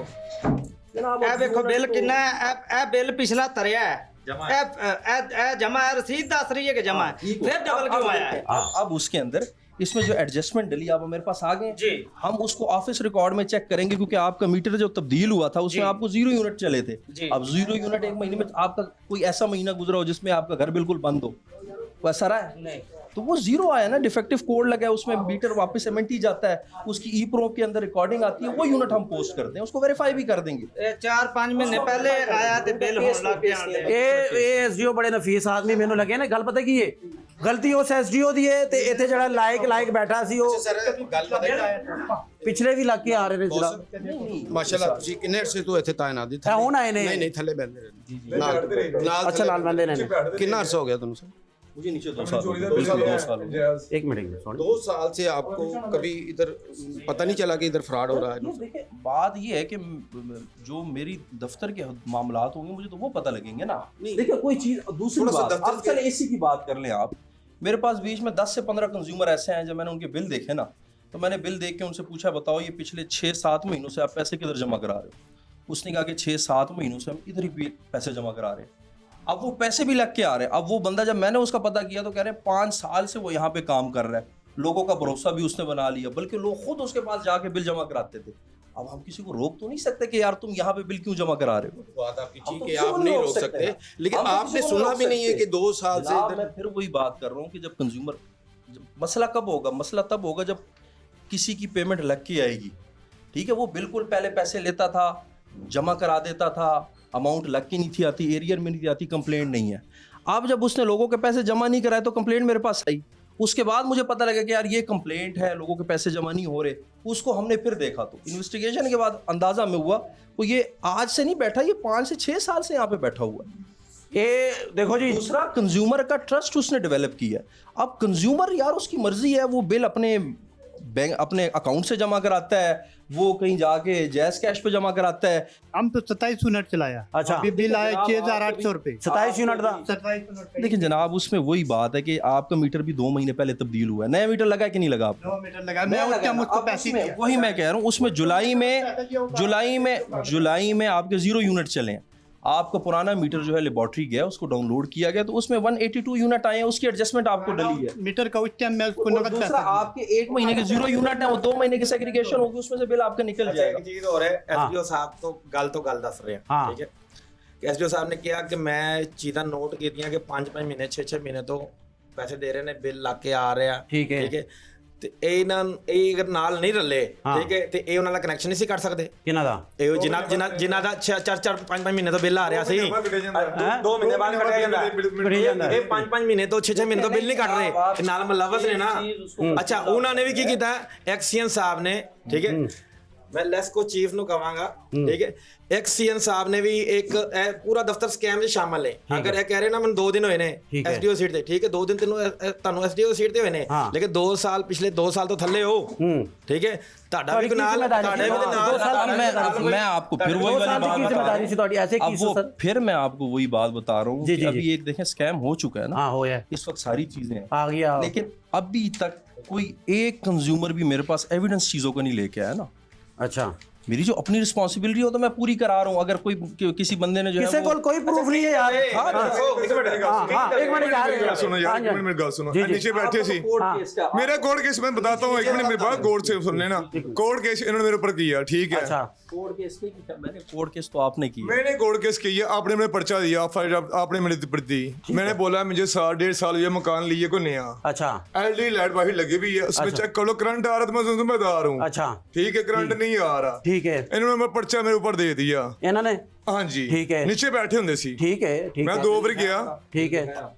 जनाब ਇਹ ਵੇਖੋ ਬਿੱਲ ਕਿੰਨਾ ਹੈ। ਇਹ ਬਿੱਲ ਪਿਛਲਾ ਤਰਿਆ ਹੈ, ਇਹ ਜਮਾ ਹੈ, रसीद ਦੱਸ ਰਹੀ है कि जमा है, फिर डबल क्यों आया है? अब उसके अंदर इसमें जो एडजस्टमेंट डली, आप मेरे पास आ गए जी। हम उसको ऑफिस रिकॉर्ड में चेक करेंगे, क्योंकि आपका मीटर जो तब्दील हुआ था उसमें आपको 0 यूनिट चले थे। जी। अब 0 यूनिट एक महीने में, आपका कोई ऐसा महीना गुजरा हो जिसमें आपका घर बिल्कुल बंद हो, वो ऐसा रहा है? नहीं। तो वो जीरो आया ना, डिफेक्टिव कोड लगा है उसमें, मीटर वापस MNT जाता है, उसकी ई प्रो के अंदर रिकॉर्डिंग आती है, वो यूनिट हम पोस्ट करते हैं, उसको वेरीफाई भी कर देंगे। 4-5 महीने पहले आया ते बिल होण लग पिया ਇਹ ਐਸਡੀਓ ਬੜੇ ਨਫੀਸ ਆਦਮੀ ਮੈਨੂੰ ਲੱਗੇ ਨੇ। ਗੱਲ ਪਤਾ ਕੀ ਹੈ, ਗਲਤੀ ਉਸ ਐਸਡੀਓ ਦੀ ਹੈ ਤੇ ਇੱਥੇ ਜਿਹੜਾ ਲਾਇਕ ਬੈਠਾ ਸੀ ਉਹ ਪਿਛਲੇ ਵੀ ਲੱਗ ਕੇ ਆ ਰਹੇ ਨੇ ਜਿਹੜਾ ਮਾਸ਼ਾਅੱਲਾ ਤੁਸੀਂ ਕਿੰਨੇ ਅਰਸੇ ਤੋਂ ਇੱਥੇ ਤਾਇਨਾਤ ਜੀ? ਇਹ ਹੁਣ ਆਏ ਨੇ। ਨਹੀਂ ਥੱਲੇ ਬੈਠਦੇ ਰਹੇ ਨਾਲ ਅੱਛਾ ਨਾਲ ਬੰਦੇ ਨੇ। कितना अरसा हो गया तुमसे? मुझे नीचे 2 साल हो गए, बिल्कुल 2 साल हो गए। एक मिनट सॉरी 2 साल से आपको कभी इधर पता नहीं चला कि इधर फ्रॉड हो रहा है? देखिए बात ये है कि जो मेरी दफ्तर के मामलात होंगे मुझे तो वो पता लगेंगे ना। देखिए कोई चीज दूसरी बात, अब चल एसी की बात कर लें आप, मेरे पास बीच में 10 से 15 कंज्यूमर ऐसे हैं, जब मैंने उनके बिल देखे ना, तो मैंने बिल देख के उनसे पूछा बताओ ये पिछले 6-7 महीनों से आप पैसे किधर जमा करा रहे हो? उसने कहा कि 6-7 महीनों से हम इधर ही पैसे जमा करा रहे हैं। अब वो पैसे भी लग के आ रहे हैं। अब वो बंदा जब मैंने उसका पता किया तो कह रहे हैं 5 साल से वो यहाँ पे काम कर रहा है, लोगों का भरोसा भी उसने बना लिया, बल्कि लोग खुद उसके पास जाके बिल जमा कराते थे। अब हम किसी को रोक तो नहीं सकते कि यार तुम यहाँ पे बिल क्यों जमा करा रहे हो? बात आपकी ठीक है, आप नहीं रोक सकते, लेकिन आपने सुना भी नहीं है कि 2 साल से मैं फिर वही बात कर रहा हूँ कि जब कंज्यूमर, मसला कब होगा? मसला तब होगा जब किसी की पेमेंट लग के आएगी, ठीक है, वो बिल्कुल पहले पैसे लेता था, जमा करा देता था, अमाउंट लग के नहीं थी आती, एरियर में नहीं आती, कंप्लेंट नहीं है। अब जब उसने लोगों के पैसे जमा नहीं कराए तो कंप्लेंट मेरे पास आई, उसके बाद मुझे पता लगा कि यार ये कंप्लेंट है, लोगों के पैसे जमा नहीं हो रहे। उसको हमने फिर देखा तो इन्वेस्टिगेशन के बाद अंदाजा में हुआ वो ये आज से नहीं बैठा, ये 5 से 6 साल से यहाँ पे बैठा हुआ है। ये देखो जी, दूसरा कंज्यूमर का ट्रस्ट उसने डेवलप किया। अब कंज्यूमर यार उसकी मर्जी है, वो बिल अपने बैंक अपने अकाउंट से जमा कराता है, वो कहीं जाके जैस कैश पे जमा कराता है। हम तो 27 यूनिट चलाया। अच्छा। अभी बिल आया 6,800 रुपए। 27 यूनिट का। 27 यूनिट। लेकिन जनाब उसमें वही बात है कि आपका मीटर भी 2 महीने पहले तब्दील हुआ है, नया मीटर लगा है कि नहीं लगा? आप 2 मीटर लगा, मैं उस टाइम उसको पैसे दिया। वही मैं कह रहा हूँ, उसमें जुलाई में आपके 0 यूनिट चले हैं। आपका पुराना मीटर जो है लेबोरेटरी गया, उसको डाउनलोड किया गया, तो उसमें 182 यूनिट आए हैं, उसकी एडजस्टमेंट आपको डली है मीटर का। उस टाइम मैं उसको नकद दूसरा पैसा आपके 1 महीने के 0 यूनिट है, वो 2 महीने की सेग्रीगेशन होगी, उसमें से बिल आपका निकल जाएगा। चीज हो रहा है, एसडीओ साहब तो गल दस रहे हैं, ठीक है। एसडीओ साहब ने कहा कि मैं चीज़ां नोट कीतियां कि 5-5 महीने 6-6 महीने तो पैसे दे रहे ने, बिल ला के आ रहे हैं, ठीक है। ਤੇ ਇਹ ਅਗਰ ਨਾਲ ਨਹੀਂ ਰੱਲੇ, ਠੀਕ ਹੈ, ਤੇ ਇਹ ਉਹਨਾਂ ਦਾ ਕਨੈਕਸ਼ਨ ਨਹੀਂ ਸੀ ਕਰ ਸਕਦੇ। ਕਿਹਨਾਂ ਦਾ? ਇਹ ਜਿਨ੍ਹਾਂ ਦਾ 4-4 5-5 ਮਹੀਨੇ ਤੋਂ ਬਿੱਲ ਆ ਰਿਹਾ ਸੀ, 2 ਮਹੀਨੇ ਬਾਅਦ ਕੱਟਿਆ ਜਾਂਦਾ। ਇਹ 5-5 ਮਹੀਨੇ ਤੋਂ 6-6 ਮਹੀਨੇ ਤੋਂ ਬਿੱਲ ਨਹੀਂ ਕੱਟ ਰਹੇ, ਤੇ ਨਾਲ ਮੁਲਵਸ ਨੇ ਨਾ। ਅੱਛਾ, ਉਹਨਾਂ ਨੇ ਵੀ ਕੀ ਕੀਤਾ, ਐਕਸੀਅਨ ਸਾਹਿਬ ਨੇ, ਠੀਕ ਹੈ, मैं लेस्को चीफ ਨੂੰ ਕਹਾਂਗਾ, ਠੀਕ ਹੈ, ਐਕਸੀਅਨ ਸਾਹਿਬ ਨੇ ਵੀ ਇੱਕ ਇਹ ਪੂਰਾ ਦਫ਼ਤਰ ਸਕੈਮ ਦੇ ਸ਼ਾਮਲ ਹੈ। ਅਗਰ ਇਹ ਕਹਿ ਰਹੇ ਨਾ ਮੈਨੂੰ 2 ਦਿਨ ਹੋਏ ਨੇ ਐਸਡੀਓ ਸੀਟ ਤੇ, ਠੀਕ ਹੈ, 2 ਦਿਨ ਤੁਹਾਨੂੰ ਐਸਡੀਓ ਸੀਟ ਤੇ ਹੋਏ ਨੇ, ਲੇਕਿਨ 2 ਸਾਲ ਪਿਛਲੇ 2 ਸਾਲ ਤੋਂ ਥੱਲੇ ਹੋ, ਠੀਕ ਹੈ, ਤੁਹਾਡਾ ਵੀ ਨਾਲ मैं आपको फिर वही वाली बात बता रहा हूँ, फिर मैं आपको वही बात बता रहा हूँ कि अभी एक देखें स्कैम हो चुका है ना, इस वक्त सारी चीजें आ गया, लेकिन अभी तक कोई एक कंज्यूमर भी मेरे पास एविडेंस चीजों को नहीं लेके आया ना। अच्छा, मेरी जो अपनी रिस्पांसिबिलिटी हो तो मैं पूरी करा रहा हूँ। अगर कोई किसी बंदे ने जो किसी को कोई प्रूफ नहीं है यार। एक मिनट गल सुनो, नीचे बैठे सी मेरा कोर्ट केस मैं बताता हूँ, 1 मिनट मेरे पास गौर से सुन लेना। कोर्ट केस इन्होंने मेरे ऊपर किया, ठीक है। कोर्ट केस नहीं किया मैंने, कोर्ट केस तो आपने किया। मैंने कोर्ट केस किया, आपने मेरे पर्चा दिया, आपने मेरे प्रति, मैंने बोला मुझे 1.5 साल हुए मकान लिए को नया। अच्छा, एलईडी लाइट वाही लगी हुई है, उसमें चेक कर लो, करंट आ रहा था, मैं जिम्मेदार हूँ। अच्छा, ठीक है, करंट नहीं आ रहा, ठीक है, इन्होंने पर्चा मेरे ऊपर दे दिया इन्होंने। हाँ जी, ठीक है, नीचे बैठे होंगे सी, ठीक है, ठीक मैं 2 बार गया, ठीक है,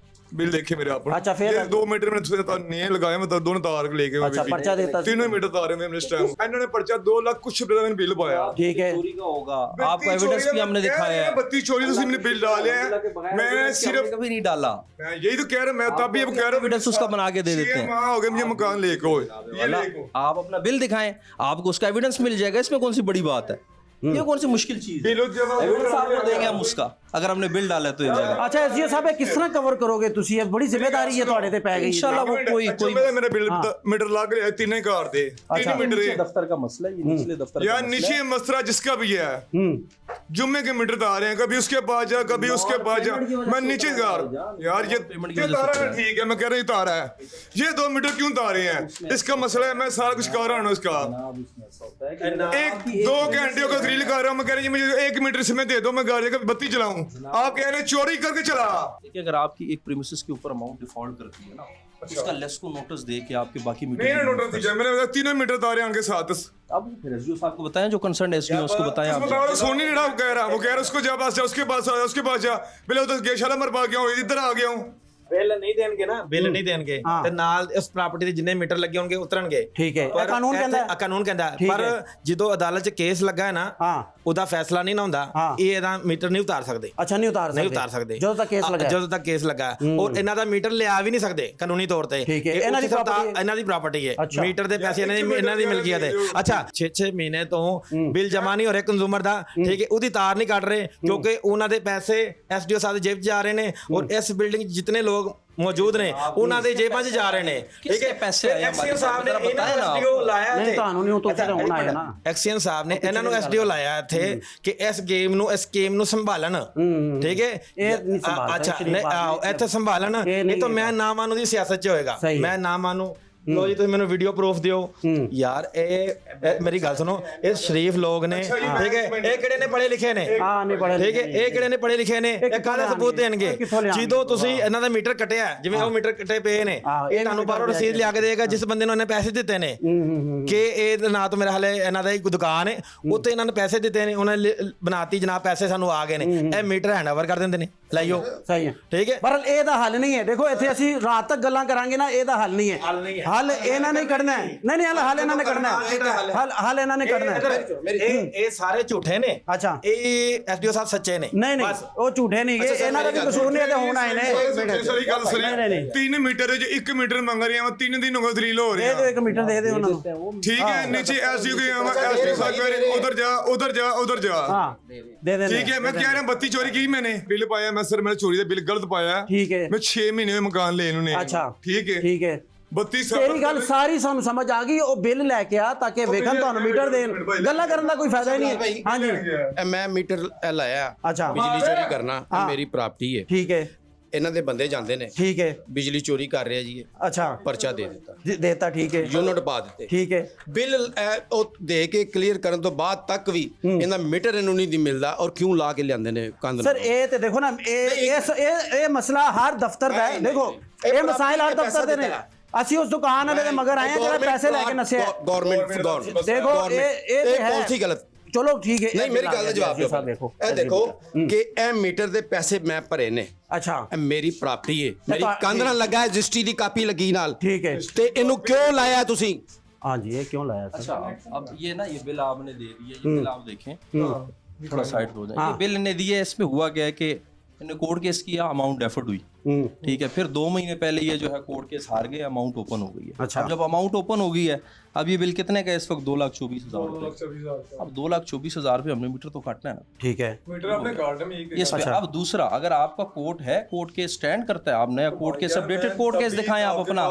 बिल देखे मेरे आप। अच्छा, फिर 2 मीटर मैंने नहीं लगाया, मैं दोनों तार लेके अच्छा, पर्चा देता 3 मीटर तारे में इस टाइम इन्होंने पर्चा 2 लाख कुछ रुपए का बिल पाया, ठीक है, चोरी का होगा, आपको एविडेंस भी हमने दिखाया है। 32 चोरी तो मैंने बिल डाले हैं, मैं सिर्फ कभी नहीं डाला, मैं यही तो कह रहा हूं, मैं तब भी अब कह रहा हूं एविडेंस उसका बना के दे देते हैं। मां हो गए मुझे मकान लेके हो, आप अपना बिल दिखाएं, आपको उसका एविडेंस मिल जाएगा, इसमें कौन सी बड़ी बात है, ये कौन सी मुश्किल चीज है? एविडेंस आपको देंगे हम उसका, अगर हमने बिल डाला तो अच्छा एसडीओ साहब ਇਹ ਕਿਸ ਤਰ੍ਹਾਂ ਕਵਰ ਕਰੋਗੇ ਤੁਸੀਂ? ਇਹ ਬੜੀ ਜ਼ਿੰਮੇਵਾਰੀ ਹੈ ਤੁਹਾਡੇ ਤੇ ਪੈ ਗਈ। इंशाल्लाह वो कोई मेरे बिल मीटर लग रहे 3 कार दे, 3 मीटर दफ्तर का मसला है, ये निचले दफ्तर यार नीचे मसला जिसका भी है, जुम्मे के मीटर तार हैं, कभी उसके पास जा, कभी उसके पास जा, मैं नीचे तार, यार ये तारा है, ठीक है, मैं कह रहा हूँ तारा है, ये 2 मीटर क्यों तारे हैं, इसका मसला है, मैं सारा कुछ कर रहा हूँ इसका। 1-2 घंटे का रील कर रहा हूँ, मैं कह रही हूँ मुझे 1 मीटर से मैं दे दो, मैं गाड़ी का बत्ती चलाऊं, आप कह रहे हैं चोरी करके चला। देखिए अगर आपकी एक प्रीमिसेस के ऊपर अमाउंट डिफॉल्ट करती है ना, उसका लेस को नोटिस दे के आपके बाकी नहीं मीटर नोटिस दीजिए, मैंने बताया तीनों मीटर तारे उनके साथ। अब फिर एसडीओ साहब को बताएं, जो कंसर्न एसडीओ उसको बताएं आप। सोनी नहीं रहा, वो कह रहा उसको जा पास जा, उसके पास आ, उसके पास जा, पहले उधर गया शालामार पा गया हूँ, इधर आ गया हूँ। ਬਿੱਲ ਨਹੀਂ ਦੇਣਗੇ ਨਾ, ਬਿੱਲ ਨਹੀਂ ਦੇਣਗੇ ਤੇ ਨਾਲ ਇਸ ਪ੍ਰਾਪਰਟੀ ਦੇ ਜਿੰਨੇ ਮੀਟਰ ਲੱਗੇ ਹੋਣਗੇ ਉਤਰਨਗੇ। ਠੀਕ ਹੈ, ਇਹ ਕਾਨੂੰਨ ਕਹਿੰਦਾ ਹੈ। ਕਾਨੂੰਨ ਕਹਿੰਦਾ ਹੈ, ਪਰ ਜਦੋਂ ਅਦਾਲਤ 'ਚ ਕੇਸ ਲੱਗਾ ਹੈ ਨਾ, ਉਹਦਾ ਫੈਸਲਾ ਨਹੀਂ ਨਾ ਹੁੰਦਾ, ਇਹ ਇਹਦਾ ਮੀਟਰ ਨਹੀਂ ਉਤਾਰ ਸਕਦੇ। ਅੱਛਾ, ਨਹੀਂ ਉਤਾਰ ਸਕਦੇ ਜਦੋਂ ਤੱਕ ਕੇਸ ਲੱਗਾ ਔਰ ਇਹਨਾਂ ਦਾ ਮੀਟਰ ਲਿਆ ਵੀ ਨਹੀਂ ਸਕਦੇ ਕਾਨੂੰਨੀ ਤੌਰ ਤੇ। ਇਹਨਾਂ ਦੀ ਪ੍ਰਾਪਰਟੀ ਹੈ, ਮੀਟਰ ਦੇ ਪੈਸੇ ਇਹਨਾਂ ਦੀ ਮਿਲਕੀਅਤ ਹੈ। ਅੱਛਾ 6 ਮਹੀਨੇ ਤੋਂ ਬਿੱਲ ਜਮਾ ਨਹੀਂ ਹੋ ਰਿਹਾ ਕੰਜ਼ੂਮਰ ਦਾ, ਠੀਕ ਹੈ, ਉਹਦੀ ਤਾਰ ਨਹੀਂ ਕੱਢ ਰਹੇ ਕਿਉਂਕਿ ਉਹਨਾਂ ਦੇ ਪੈਸੇ ਐਸਡੀਓ ਸਾਹਿਬ ਦੀ ਜੇਬ 'ਚ ਜਾ ਰਹੇ ਨੇ ਔਰ ਇਸ ਬਿਲਡਿੰਗ 'ਚ ਜਿਤਨੇ ਲੋਕ ਮੌਜੂਦ ਨੇ ਉਹਨਾਂ ਦੇ ਜੇਬਾਂ 'ਚ ਜਾ ਰਹੇ ਨੇ। ਠੀਕ ਹੈ, ਪੈਸੇ ਆਏ ਐਕਸੀਅਨ ਸਾਹਿਬ ਨੇ ਇਹਨਾਂ ਨੂੰ ਐਸਡੀਓ ਲਾਇਆ ਇੱਥੇ, ਤੁਹਾਨੂੰ ਨਹੀਂ ਉੱਥੇ ਹੋਣਾ ਹੈ ਨਾ, ਐਕਸੀਅਨ ਸਾਹਿਬ ਨੇ ਇਹਨਾਂ ਨੂੰ ਐਸਡੀਓ ਲਾਇਆ ਇੱਥੇ ਕਿ ਇਸ ਗੇਮ ਨੂੰ ਇਸ ਸਕੀਮ ਨੂੰ ਸੰਭਾਲਣ। ਠੀਕ ਹੈ, ਅੱਛਾ ਇੱਥੇ ਸੰਭਾਲਣ, ਇਹ ਤਾਂ ਮੈਂ ਨਾ ਮਾਨੂੰ ਦੀ ਸਿਆਸਤ 'ਚ ਹੋਏਗਾ, ਮੈਂ ਨਾ ਮਾਨੂੰ। ਲੋ ਜੀ ਤੁਸੀਂ ਮੈਨੂੰ ਵੀਡੀਓ ਪ੍ਰੂਫ ਦਿਓ ਯਾਰ, ਇਹ ਮੇਰੀ ਗੱਲ ਸੁਣੋ, ਇਹ ਸ਼ਰੀਫ ਲੋਕ ਨੇ, ਠੀਕ ਹੈ, ਇਹ ਕਿਹੜੇ ਨੇ ਪੜ੍ਹੇ ਲਿਖੇ ਨੇ, ਠੀਕ ਹੈ, ਇਹ ਕਿਹੜੇ ਨੇ ਪੜ੍ਹੇ ਲਿਖੇ ਨੇ, ਇਹ ਕਾਹਦਾ ਸਬੂਤ ਦੇਣਗੇ? ਜਦੋਂ ਤੁਸੀਂ ਇਹਨਾਂ ਦਾ ਮੀਟਰ ਕੱਟਿਆ, ਜਿਵੇਂ ਉਹ ਮੀਟਰ ਕੱਟੇ ਪਏ ਨੇ, ਇਹ ਤੁਹਾਨੂੰ ਬਾਹਰੋਂ ਰਸੀਦ ਲਿਆ ਕੇ ਦੇਗਾ ਜਿਸ ਬੰਦੇ ਨੂੰ ਇਹਨੇ ਪੈਸੇ ਦਿੱਤੇ ਨੇ, ਕਿ ਇਹ ਨਾ ਤਾਂ ਮੇਰਾ ਹਾਲੇ ਇਹਨਾਂ ਦਾ ਇੱਕ ਦੁਕਾਨ ਹੈ, ਉੱਥੇ ਇਹਨਾਂ ਨੇ ਪੈਸੇ ਦਿੱਤੇ ਨੇ, ਉਹਨਾਂ ਨੇ ਬਣਾਤੀ ਜਨਾਬ ਪੈਸੇ ਸਾਨੂੰ ਆ ਗਏ ਨੇ, ਇਹ ਮੀਟਰ ਹੈਂਡਓਵਰ ਕਰ ਦਿੰਦੇ ਨੇ, ਲਾਈਓ। ਸਹੀ ਹੈ, ਠੀਕ ਹੈ, ਪਰ ਇਹਦਾ ਹੱਲ ਨਹੀਂ ਹੈ। ਦੇਖੋ ਇੱਥੇ ਅਸੀਂ ਰਾਤ ਤੱਕ ਗੱਲਾਂ ਕਰਾਂਗੇ ਨਾ, ਇਹਦਾ ਹੱਲ ਨਹੀਂ ਹੈ। ਹੱਲ ਇਹਨਾਂ ਨੇ ਕੱਢਣਾ ਹੈ। ਨਹੀਂ ਹੱਲ ਇਹਨਾਂ ਨੇ ਕੱਢਣਾ ਹੈ, ਹੱਲ ਇਹਨਾਂ ਨੇ ਕੱਢਣਾ ਹੈ। ਇਹ ਸਾਰੇ ਝੂਠੇ ਨੇ। ਅੱਛਾ, ਇਹ ਐਸਡੀਓ ਸਾਹਿਬ ਸੱਚੇ ਨੇ। ਨਹੀਂ ਉਹ ਝੂਠੇ ਨਹੀਂ ਗਏ, ਇਹਨਾਂ ਦਾ ਵੀ ਕਸੂਰ ਨਹੀਂ ਹੈ ਤੇ ਹੁਣ ਆਏ ਨੇ। ਸਾਰੀ ਗੱਲ ਸੁਣੀ, 3 ਮੀਟਰ ਚ 1 ਮੀਟਰ ਮੰਗ ਰਹੇ ਆ, 3 ਦਿਨ ਹੋ ਗਏ ਦਲੀਲ ਹੋ ਰਹੀ ਆ। ਇਹ 1 ਮੀਟਰ ਦੇ ਦੇ ਉਹਨਾਂ ਨੂੰ, ਠੀਕ ਹੈ, ਨੀਚੇ ਐਸਡੀਓ ਕੇ ਐਸਡੀਓ ਸਾਹਿਬ ਉਧਰ ਜਾ ਉਧਰ ਜਾ ਉਧਰ ਜਾ, ਹਾਂ ਦੇ ਦੇ। ठीक है, मैं कह रहा हूँ 32 चोरी की मैंने बिल पाया, मैं सर मैंने चोरी का बिल गलत पाया। ठीक है, मैं 6 महीने में मकान ले इन्होंने। अच्छा ठीक है 32 ਤੇਰੀ ਗੱਲ ਸਾਰੀ ਸਾਨੂੰ ਸਮਝ ਆ ਗਈ। ਉਹ ਬਿੱਲ ਲੈ ਕੇ ਆ ਤਾਂ ਕਿ ਵੇਖਣ ਤੁਹਾਨੂੰ ਮੀਟਰ ਦੇਣ, ਗੱਲਾਂ ਕਰਨ ਦਾ ਕੋਈ ਫਾਇਦਾ ਹੀ ਨਹੀਂ ਹੈ। ਹਾਂਜੀ, ਮੈਂ ਮੀਟਰ ਲਾਇਆ, ਅੱਛਾ, ਬਿਜਲੀ ਚੋਰੀ ਕਰਨਾ ਮੇਰੀ ਪ੍ਰਾਪਰਟੀ ਹੈ। ਠੀਕ ਹੈ, ਇਹਨਾਂ ਦੇ ਬੰਦੇ ਜਾਂਦੇ ਨੇ, ਠੀਕ ਹੈ, ਬਿਜਲੀ ਚੋਰੀ ਕਰ ਰਿਹਾ ਜੀ, ਅੱਛਾ, ਪਰਚਾ ਦੇ ਦਿੱਤਾ, ਠੀਕ ਹੈ, ਯੂਨਿਟ ਪਾ ਦਿੱਤੇ, ਠੀਕ ਹੈ, ਬਿੱਲ ਉਹ ਦੇ ਕੇ ਕਲੀਅਰ ਕਰਨ ਤੋਂ ਬਾਅਦ ਤੱਕ ਵੀ ਇਹਨਾਂ ਮੀਟਰ ਇਹਨੂੰ ਨਹੀਂ ਮਿਲਦਾ, ਔਰ ਕਿਉਂ ਲਾ ਕੇ ਲਿਆਂਦੇ ਨੇ ਕੰਧ। ਸਰ ਇਹ ਤੇ ਦੇਖੋ ਨਾ, ਇਹ ਮਸਲਾ ਹਰ ਦਫ਼ਤਰ ਦਾ ਹੈ। ਦੇਖੋ ਇਹ ਮਸਾਇਲ ਹਰ ਦਫ਼ਤਰ ਦੇ ਨੇ। ਅਸੀਂ ਉਸ ਦੁਕਾਨ ਵਾਲੇ ਦੇ ਮਗਰ ਆਏ ਆ ਜਿਹੜਾ ਪੈਸੇ ਲੈ ਕੇ ਨਸਿਆ। ਗਵਰਨਮੈਂਟ ਦੇਖੋ ਇਹ ਪਾਲਿਸੀ ਗਲਤ। ਚਲੋ ਠੀਕ ਹੈ, ਨਹੀਂ ਮੇਰੀ ਗੱਲ ਦਾ ਜਵਾਬ ਦਿਓ। ਇਹ ਦੇਖੋ ਕਿ ਇਹ ਮੀਟਰ ਦੇ ਪੈਸੇ ਮੈਂ ਭਰੇ ਨੇ। ਅੱਛਾ, ਇਹ ਮੇਰੀ ਪ੍ਰਾਪਰਟੀ ਹੈ, ਮੇਰੀ ਕੰਧ ਨਾਲ ਲੱਗਾ ਹੈ, ਰਜਿਸਟਰੀ ਦੀ ਕਾਪੀ ਲੱਗੀ ਨਾਲ। ठीक है, ਤੇ ਇਹਨੂੰ ਕਿਉਂ ਲਾਇਆ ਤੁਸੀਂ? हाँ जी, ये क्यों लाया? अच्छा, अब ये ना, ये बिल आपने दे दिया, ये बिल आप देखें, थोड़ा साइड हो जाए। ये बिल इन्हें दिया, इसमें हुआ क्या है कि इन्हें कोर्ट केस किया, अमाउंट डेफर्ड हुई, ठीक है, फिर 2 महीने पहले ये जो है कोर्ट केस हार गए, अमाउंट ओपन हो गई है। अच्छा, अब जब अमाउंट ओपन हो गई है, अब ये बिल कितने का है इस वक्त? 2,24,000। अब 2,24,000 रुपये हमने मीटर तो काटना है ना, ठीक है, मीटर अपने कार्ड में इस पे। अब दूसरा, अगर आपका कोर्ट है, कोर्ट केस स्टैंड करता है, आप नया court case, updated court case दिखाएं आप अपना।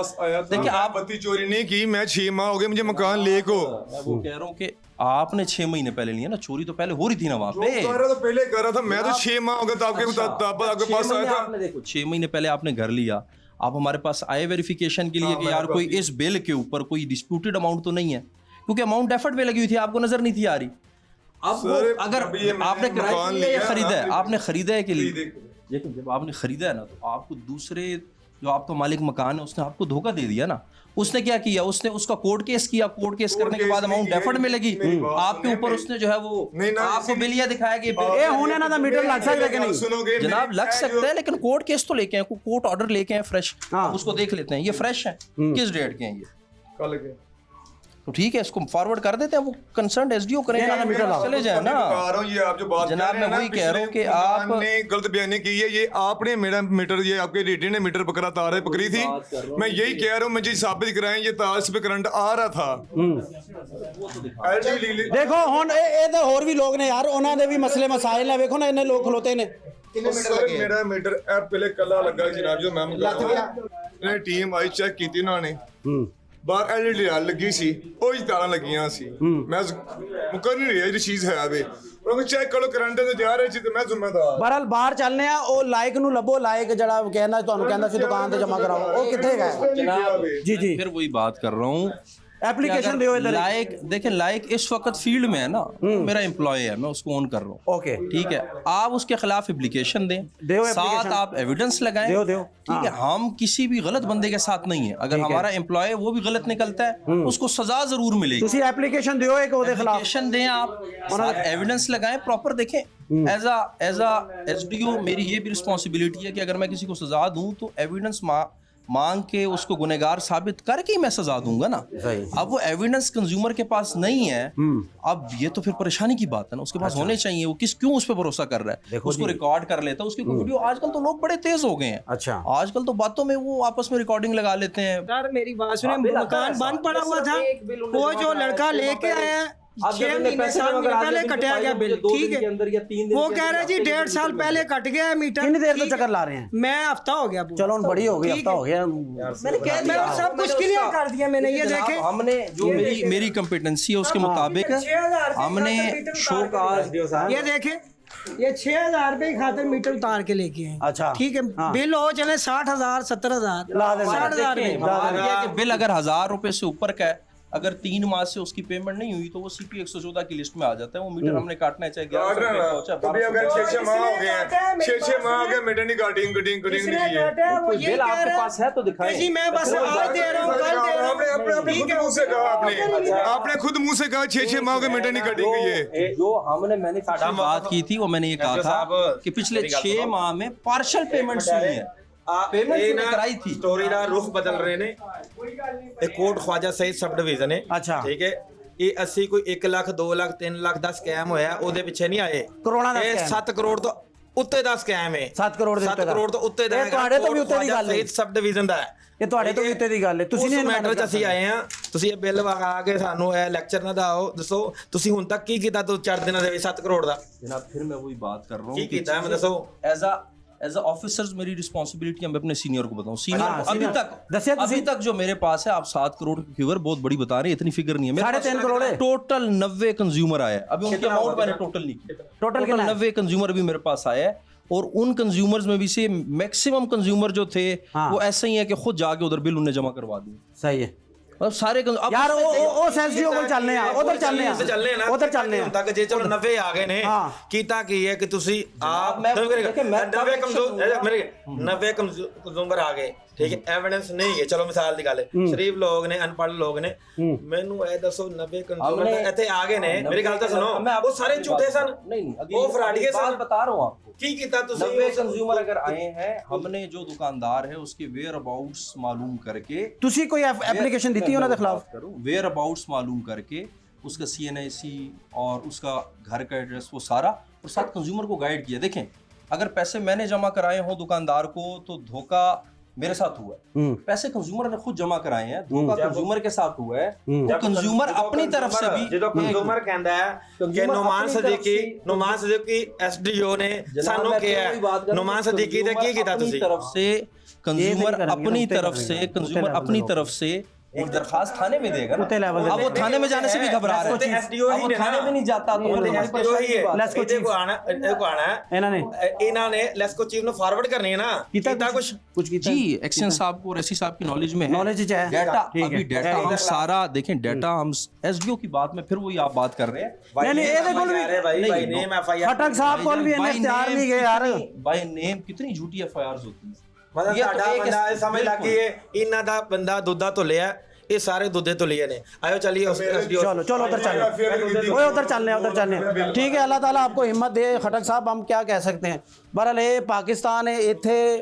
देखिए, आप 32 चोरी नहीं की, मैं 6 माह हो गए मुझे मकान ले को। मैं वो कह रहा हूँ कि आपने 6 महीने पहले लिया ना, चोरी तो पहले हो रही थी ना वहाँ पे। तो पहले कर रहा था मैं, तो 6 माह हो गए तो आपके पास आया था। देखो 6 महीने पहले आपने घर लिया, आप हमारे पास आए वेरिफिकेशन के लिए कि यार कोई इस बिल के ऊपर कोई डिस्प्यूटेड अमाउंट तो नहीं है, क्योंकि अमाउंट डेफर्ड में लगी हुई थी, आपको नजर नहीं थी आ रही। अब अगर आपने किराए खरीदा है, आपने खरीदा है के लिए, लेकिन जब आपने खरीदा है ना, तो आपको दूसरे जो आपका मालिक मकान है उसने आपको धोखा दे दिया ना। उसने क्या किया, उसने उसका कोर्ट केस किया, कोर्ट केस करने के बाद अमाउंट डेफर्ड में लगी, आपके ऊपर उसने जो है वो आपको बिल यह दिखाया कि होने ना मीटर लग सकता है कि नहीं? जनाब लग सकता है, लेकिन कोर्ट केस तो लेके आए, कोर्ट ऑर्डर लेके आए फ्रेश, उसको देख लेते हैं, ये फ्रेश है, किस डेट के हैं ये, कल के, तो ठीक है, इसको फॉरवर्ड कर देते हैं, वो कंसर्न एसडीओ करेंगे, चले जाए ना। ये आप जो बात जनाब मैं वही कह रहा हूँ कि आपने गलत बयानी की है, ये आपने मेरा मीटर, ये आपके रेडी ने मीटर पकड़ा, तार पकड़ी थी, मैं यही कह रहा हूँ, मुझे साबित कराएं ये तार पे करंट आ रहा था। देखो हुन ये तो होर भी लोग ने यार, उन्हां दे भी मसले मसाइल है, देखो ना इन्ने लोग खलोते ने। मेरा मीटर पहले कला लगा जनाब, जो मैं टीम आई चेक की थी उन्होंने, बाहर एलईडी लगी सी, ਉਹ ਤਾਰਾਂ ਲੱਗੀਆਂ ਸੀ, ਮੈਂ ਮੁਕਰ ਨਹੀਂ ਰਿਹਾ ਇਹ ਚੀਜ਼ ਹੈ ਵੇ, ਉਹ ਚੈੱਕ ਕਰੋ ਕਰੰਟ ਤੇ ਜਾ ਰਹੀ ਸੀ ਤੇ ਮੈਂ ਜ਼ਿੰਮੇਦਾਰ। ਬਹਰਹਾਲ ਬਾਹਰ ਚੱਲਨੇ ਆ, ਉਹ ਲਾਇਕ ਨੂੰ ਲੱਭੋ, ਲਾਇਕ ਜਿਹੜਾ ਕਹਿੰਦਾ ਤੁਹਾਨੂੰ ਕਹਿੰਦਾ ਸੀ ਦੁਕਾਨ ਤੇ ਜਮਾ ਕਰਾਓ, ਉਹ ਕਿੱਥੇ ਗਏ? जनाब जी जी, फिर वही बात कर रहा हूँ एप्लीकेशन दियो इधर। लाइक देखें, लाइक इस वक्त फील्ड में है ना, मेरा एम्प्लॉय है, मैं उसको ओन कर रहा हूँ। ओके, ठीक है, आप उसके खिलाफ एप्लीकेशन दें, साथ आप एविडेंस लगाएं। ठीक है, हम किसी भी गलत बंदे के साथ नहीं है। अगर हमारा एम्प्लॉय वो भी गलत निकलता है, उसको सजा जरूर मिलेगी। ਤੁਸੀਂ एप्लीकेशन दियो एक ਉਹਦੇ ਖਿਲਾਫ, एप्लीकेशन दें, आप साथ एविडेंस लगाएं, प्रॉपर देखें। एज अ एसडीओ मेरी ये भी रिस्पॉन्सिबिलिटी है कि अगर मैं किसी को सजा दूं तो एविडेंस मांग के उसको गुनहगार साबित करके ही मैं सजा दूंगा ना। अब वो एविडेंस कंज्यूमर के पास नहीं है, अब ये तो फिर परेशानी की बात है ना। उसके पास होने चाहिए। वो क्यों उस पर भरोसा कर रहा है, उसको रिकॉर्ड कर लेता है उसकी वीडियो। आजकल तो लोग बड़े तेज हो गए हैं। अच्छा, आजकल तो बातों में वो आपस में रिकॉर्डिंग लगा लेते हैं। सर मेरी बात सुने, मकान बंद पड़ा हुआ था, वो जो लड़का लेके आया 6 महीने 7 महीने पहले कटा गया बिल। ठीक है, वो कह रहे जी 1.5 साल पहले कट गया है मीटर। कितनी देर तो चक्कर ला रहे हैं? मैं हफ्ता हो गया। चलो बड़ी हो गई, हफ्ता हो गया। मैंने सब कुछ क्लियर कर दिया मैंने। ये देखे, हमने जो मेरी कॉम्पिटेंसी है उसके मुताबिक हमने शो का, ये देखे, ये 6,000 रुपए की खातिर मीटर उतार के लेके आए। अच्छा, ठीक है, बिल हो चले 60,000 70,000 60,000 बिल अगर 1,000 रुपए से ऊपर का है, अगर 3 माह से उसकी पेमेंट नहीं हुई तो वो CP 114 की लिस्ट में आ जाता है। वो मीटर हमने काटना है, चाहे 1100 रुपए पहुंचा। अभी अगर 6 माह हो गए हैं, 6 माह हो गए, मीटर नहीं कटिंग बिल आपके पास है तो दिखाएं। जी मैं बस आज दे रहा हूँ, कल दे रहा हूँ। आपने खुद मुंह से कहा, आपने खुद मुंह से कहा 6 माह के मीटर नहीं कटिंग। ये जो हमने मैन्युफैक्चर बात की थी, वो मैंने ये कहा था कि पिछले 6 माह में पार्शियल पेमेंट्स हुई है, पेमेंट कराई थी। स्टोरी ਦਾ ਰੁਖ ਬਦਲ ਰਹੇ ਨੇ। ਇਹ ਕੋਟ ਖਵਾਜਾ ਸਹੀਦ ਸਬ ਡਿਵੀਜ਼ਨ ਹੈ। ਅੱਛਾ, ਠੀਕ ਹੈ, ਇਹ ਅਸੀਂ ਕੋਈ 1 ਲੱਖ 2 ਲੱਖ 3 ਲੱਖ ਦਾ ਸਕੈਮ ਹੋਇਆ, ਉਹਦੇ ਪਿੱਛੇ ਨਹੀਂ ਆਏ। ਕਰੋੜਾਂ ਦਾ ਇਹ ਸਕੈਮ, 7 ਕਰੋੜ ਤੋਂ ਉੱਤੇ ਦਾ ਸਕੈਮ ਹੈ। 7 ਕਰੋੜ ਦੇ ਉੱਤੇ 7 ਕਰੋੜ ਤੋਂ ਉੱਤੇ ਦਾ ਇਹ ਤੁਹਾਡੇ ਤੋਂ ਵੀ ਉੱਤੇ ਦੀ ਗੱਲ ਹੈ। ਸਹੀਦ ਸਬ ਡਿਵੀਜ਼ਨ ਦਾ ਹੈ ਇਹ ਤੁਹਾਡੇ ਤੋਂ ਵੀ ਉੱਤੇ ਦੀ ਗੱਲ ਹੈ। ਤੁਸੀਂ ਨਹੀਂ ਮੈਟਰ 'ਚ ਅਸੀਂ ਆਏ ਆ। ਤੁਸੀਂ ਇਹ ਬਿੱਲ ਵਗਾ ਕੇ ਸਾਨੂੰ ਇਹ ਲੈਕਚਰ ਨਾ ਦਿਓ। ਦੱਸੋ ਤੁਸੀਂ ਹੁਣ ਤੱਕ ਕੀ ਕੀਤਾ 2-4 ਦਿਨਾਂ ਦੇ ਵਿੱਚ 7 ਕਰੋੜ ਦਾ? जनाब फिर मैं वही बात कर रहा हूँ ਕੀ ਕੀਤਾ ਹੈ, ਮੈਂ ਦੱਸੋ। एज अ ऑफिसर्स मेरी रिस्पॉन्सिबिलिटी है, मैं अपने सीनियर को बताऊं। सीनियर अभी तक जो मेरे पास है, आप 7 करोड़ की फिगर बहुत बड़ी बता रहे हैं, इतनी फिगर नहीं है। 3.5 करोड़ है टोटल 90 कंज्यूमर आए। अभी उनके अमाउंट मैंने टोटल नहीं किया। टोटल 90 कंज्यूमर भी मेरे पास आए हैं, और उन कंज्यूमर्स में भी से मैक्सिमम कंज्यूमर जो थे वो ऐसे ही है कि खुद जाके उधर बिल उन्हें जमा करवा दिए। सही है सारे यार, ਉਹ ਸੈਂਸਿਟਿਵ ਕੋਲ ਚੱਲਨੇ ਆ, ਉਧਰ ਚੱਲਨੇ ਆ, ਉਧਰ ਚੱਲਨੇ ਆ। ਹੁਣ ਤੱਕ ਜੇ ਚਲੋ 90 ਆ ਗਏ ਨੇ, ਕੀਤਾ ਕੀ ਹੈ ਕਿ ਤੁਸੀਂ ਆਪ 90 ਕੰਜ਼ੂਮਰ ਆ ਗਏ। ਠੀਕ ਹੈ, ਐਵੀਡੈਂਸ ਨਹੀਂ ਹੈ। ਚਲੋ ਮਿਸਾਲ ਦੀ ਗੱਲ ਹੈ, ਸ਼ਰੀਫ ਲੋਕ ਨੇ, ਅਨਪੜ੍ਹ ਲੋਕ ਨੇ, ਮੈਨੂੰ ਇਹ ਦੱਸੋ 90 ਕੰਜ਼ੂਮਰ ਇੱਥੇ ਆ ਗਏ ਨੇ, ਮੇਰੀ ਗੱਲ ਤਾਂ ਸੁਣੋ, ਉਹ ਸਾਰੇ ਝੂਠੇ ਸਨ, ਉਹ ਫਰਾਡੀਏ ਸਨ। बता रहा हूँ आपको, ਕੀ ਕੀਤਾ ਤੁਸੀਂ? 90 कंज्यूमर अगर आए हैं, हमने जो दुकानदार है उसके वेयर अबाउट्स मालूम करके, ਤੁਸੀਂ ਕੋਈ एप्लीकेशन दी ਉਹਨਾਂ ਦੇ ਖਿਲਾਫ? वेयर अबाउट्स मालूम करके उसका CNIC और उसका घर का एड्रेस वो सारा, और साथ कंज्यूमर को गाइड किया। देखें, अगर पैसे मैंने जमा कराए हों दुकानदार को तो धोखा मेरे साथ हुआ है, पैसे कंज्यूमर ने खुद जमा कराए हैं, धोखा कंज्यूमर के साथ हुआ है। वो कंज्यूमर अपनी तरफ से भी, ਜਦੋਂ ਕੰਜ਼ੂਮਰ ਕਹਿੰਦਾ ਹੈ ਕਿ ਨੁਮਾਨ ਸਦੀਕੀ SDO ਨੇ ਸਾਨੂੰ ਕਿਹਾ ਹੈ, ਨੁਮਾਨ ਸਦੀਕੀ ਨੇ ਕੀ ਕੀਤਾ ਤੁਸੀਂ? तरफ से कंज्यूमर अपनी तरफ से एक दरखास्त थाने में देगा ना। अब वो थाने में जाने से भी घबरा रहे हैं, अब वो थाने में नहीं जाता तो ਇਹਨਾਂ ਨੇ ਲੈਸਕੋ ਚੀਫ ਨੂੰ ਫਾਰਵਰਡ ਕਰਨੀ ਹੈ ਨਾ। ਕੀਤਾ ਕੁਝ जी, एक्शन साहब को और एससी साहब की नॉलेज में है, डाटा अभी डाटा हम सारा देखें, डाटा हम SDO की बात में फिर वही आप बात कर रहे हैं। खटक साहब को भी इख्तियार नहीं गए यार, बाय नेम कितनी झूठी FIRs होती है। ਮਤਲਬ ਤੁਹਾਡਾ ਬੰਦਾ ਸਮਝ ਲੱਗੀ ਹੈ, ਇਹਨਾਂ ਦਾ ਬੰਦਾ ਦੁੱਧਾ ਧੁੱਲਿਆ, ਇਹ ਸਾਰੇ ਦੁੱਧੇ ਧੁੱਲੀਏ ਨੇ। ਆਇਓ ਚਲਿਏ SDO। चलो उधर चलने, उधर चलने। ठीक है, अल्लाह ताला आपको हिम्मत दे। खटक साहब हम क्या कह सकते हैं। बहरहाल ये पाकिस्तान है, इत्थे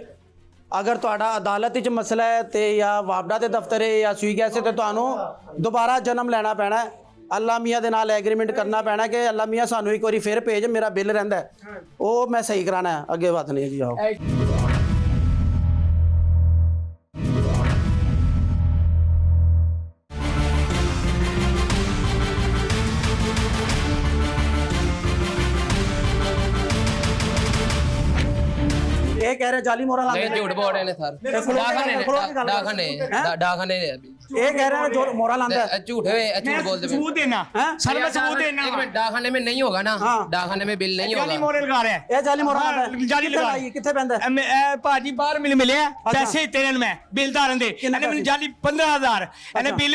अगर ਤੁਹਾਡਾ ਅਦਾਲਤ ਵਿੱਚ ਮਸਲਾ ਹੈ ਤੇ ਜਾਂ ਵਾਪਡਾ ਦੇ ਦਫ਼ਤਰ ਹੈ ਜਾਂ ਸੂਈ ਗੈਸ ਤੇ ਤੁਹਾਨੂੰ ਦੁਬਾਰਾ ਜਨਮ ਲੈਣਾ ਪੈਣਾ ਹੈ। ਅੱਲਾ ਮੀਆਂ ਦੇ ਨਾਲ ਐਗਰੀਮੈਂਟ ਕਰਨਾ ਪੈਣਾ ਕਿ ਅੱਲਾ ਮੀਆਂ ਸਾਨੂੰ ਇੱਕ ਵਾਰੀ ਫਿਰ ਭੇਜ, ਮੇਰਾ ਬਿੱਲ ਰਹਿੰਦਾ ਉਹ ਮੈਂ ਸਹੀ ਕਰਾਣਾ ਹੈ। ਅੱਗੇ ਬਾਤ ਨਹੀਂ ਜੀ, ਆਓ। ਇਹ ਕਹਿ ਰਹੇ ਜਾਲੀ ਮੋਹਰਾਂ ਲਾਉਂਦੇ ਨੇ। झूठ बोल रहे हैं सर, डाकखाने ये कह रहे हैं जो मोहरा लाता है झूठ है, झूठ बोलते सबूत देना सर, मैं सबूत देना। एक मिनट, डाकखाने में नहीं होगा ना, डाकखाने में बिल नहीं जाली होगा। मोहरे लगा रहा है, ये जाली मोहरा लाता है जाली लगा किथे किथे पैंदा है? भाजी बाहर मिले पैसे तेरे मैं बिल धारन दे, ਇਹਨੇ ਮੈਨੂੰ ਜਾਲੀ 15000 ਇਹਨੇ ਬਿੱਲ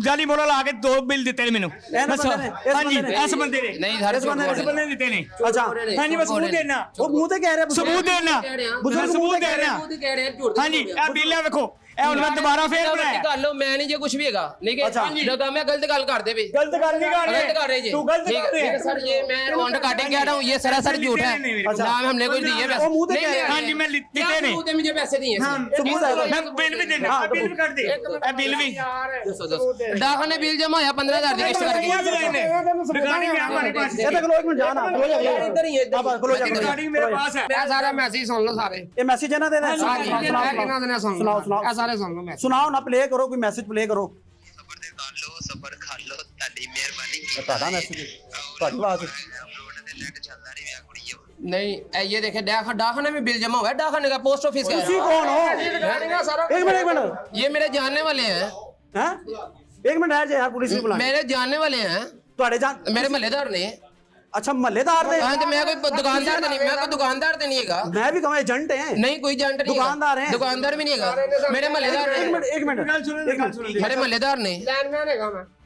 ਜਾਲੀ ਮੋਹਰਾ ਲਾ ਕੇ 2 ਬਿੱਲ ਦਿੱਤੇ ਨੇ ਮੈਨੂੰ। ਹਾਂਜੀ ਇਸ ਬੰਦੇ ਨੇ, नहीं सर, ਇਸ ਬੰਦੇ ਨੇ ਦਿੱਤੇ ਨੇ। अच्छा ਹਾਂਜੀ ਮੈਂ सबूत देना, वो मुंह ते कह रहे हैं सबूत देना, बुजुर्ग मुंह ते कह रहे हैं कह रहे हैं झूठ। ਹਾਂਜੀ ਇਹ ਬਿੱਲ ਹੈ ਵੇਖੋ, ਇਹ ਹੁਣ ਮੈਂ ਦੁਬਾਰਾ ਫੇਰ ਬਣਾਇਆ। कर लो, मैं नहीं जे कुछ भी हैगा, ठीक है? लगा मैं गलत गल कर दे भी, गलत गल नहीं कर रहे, गलत कर रहे जी, तू गलत ठीक कर रहे है सर। ये मैं ऑन रिकॉर्डिंग कह रहा हूँ, ये सरासर झूठ है। नाम हमने कुछ दिए वो मुंह ते कह रहे हैं। ਹਾਂਜੀ मैं ਦਿੱਤੇ ਨੇ, सबूत है मुझे पैसे दिए? सबूत है मैं बिल भी देना, बिल भी कर दे, ਇਹ ਬਿੱਲ भी डाकखाने बिल जमा होया 15,000 की किस्त करके। रिकॉर्डिंग है हमारे पास, ये तक लो एक मिनट जाना खलो जा इधर ही है, इधर ही है। खलो जा रिकॉर्डिंग मेरे पास है। मैं सारा मैसेज सुन लो सारे, ये मैसेज है ना दे दे सुनाओ सुनाओ सारे सुन लो मैसेज। सुनाओ ना, प्ले करो, कोई मैसेज प्ले करो। सबर खा लो ताली मेहरबानी ਤੁਹਾਡਾ ਮੈਸੇਜ ਤੁਹਾਡੀ ਆਵਾਜ਼ नहीं ये देखे डाकखाने में बिल जमा हुआ है, डाकखाने का पोस्ट ऑफिस का ਤੁਸੀਂ कौन हो? एक मिनट ये मेरे जानने वाले हैं, हैं एक मिनट ठहर जा यार, पुलिस भी बुला मेरे जानने वाले हैं, ਤੁਹਾਡੇ ਜਾन मेरे महल्लेदार ने। अच्छा महल्लेदार ने? हाँ तो मैं कोई दुकानदार तो नहीं, मैं कोई दुकानदार तो नहीं है। मैं भी कहूँ एजेंट है नहीं कोई एजेंट नहीं, दुकानदार हैं? दुकानदार भी नहीं है मेरे महल्लेदार ने। एक मिनट मेरे महल्लेदार ने,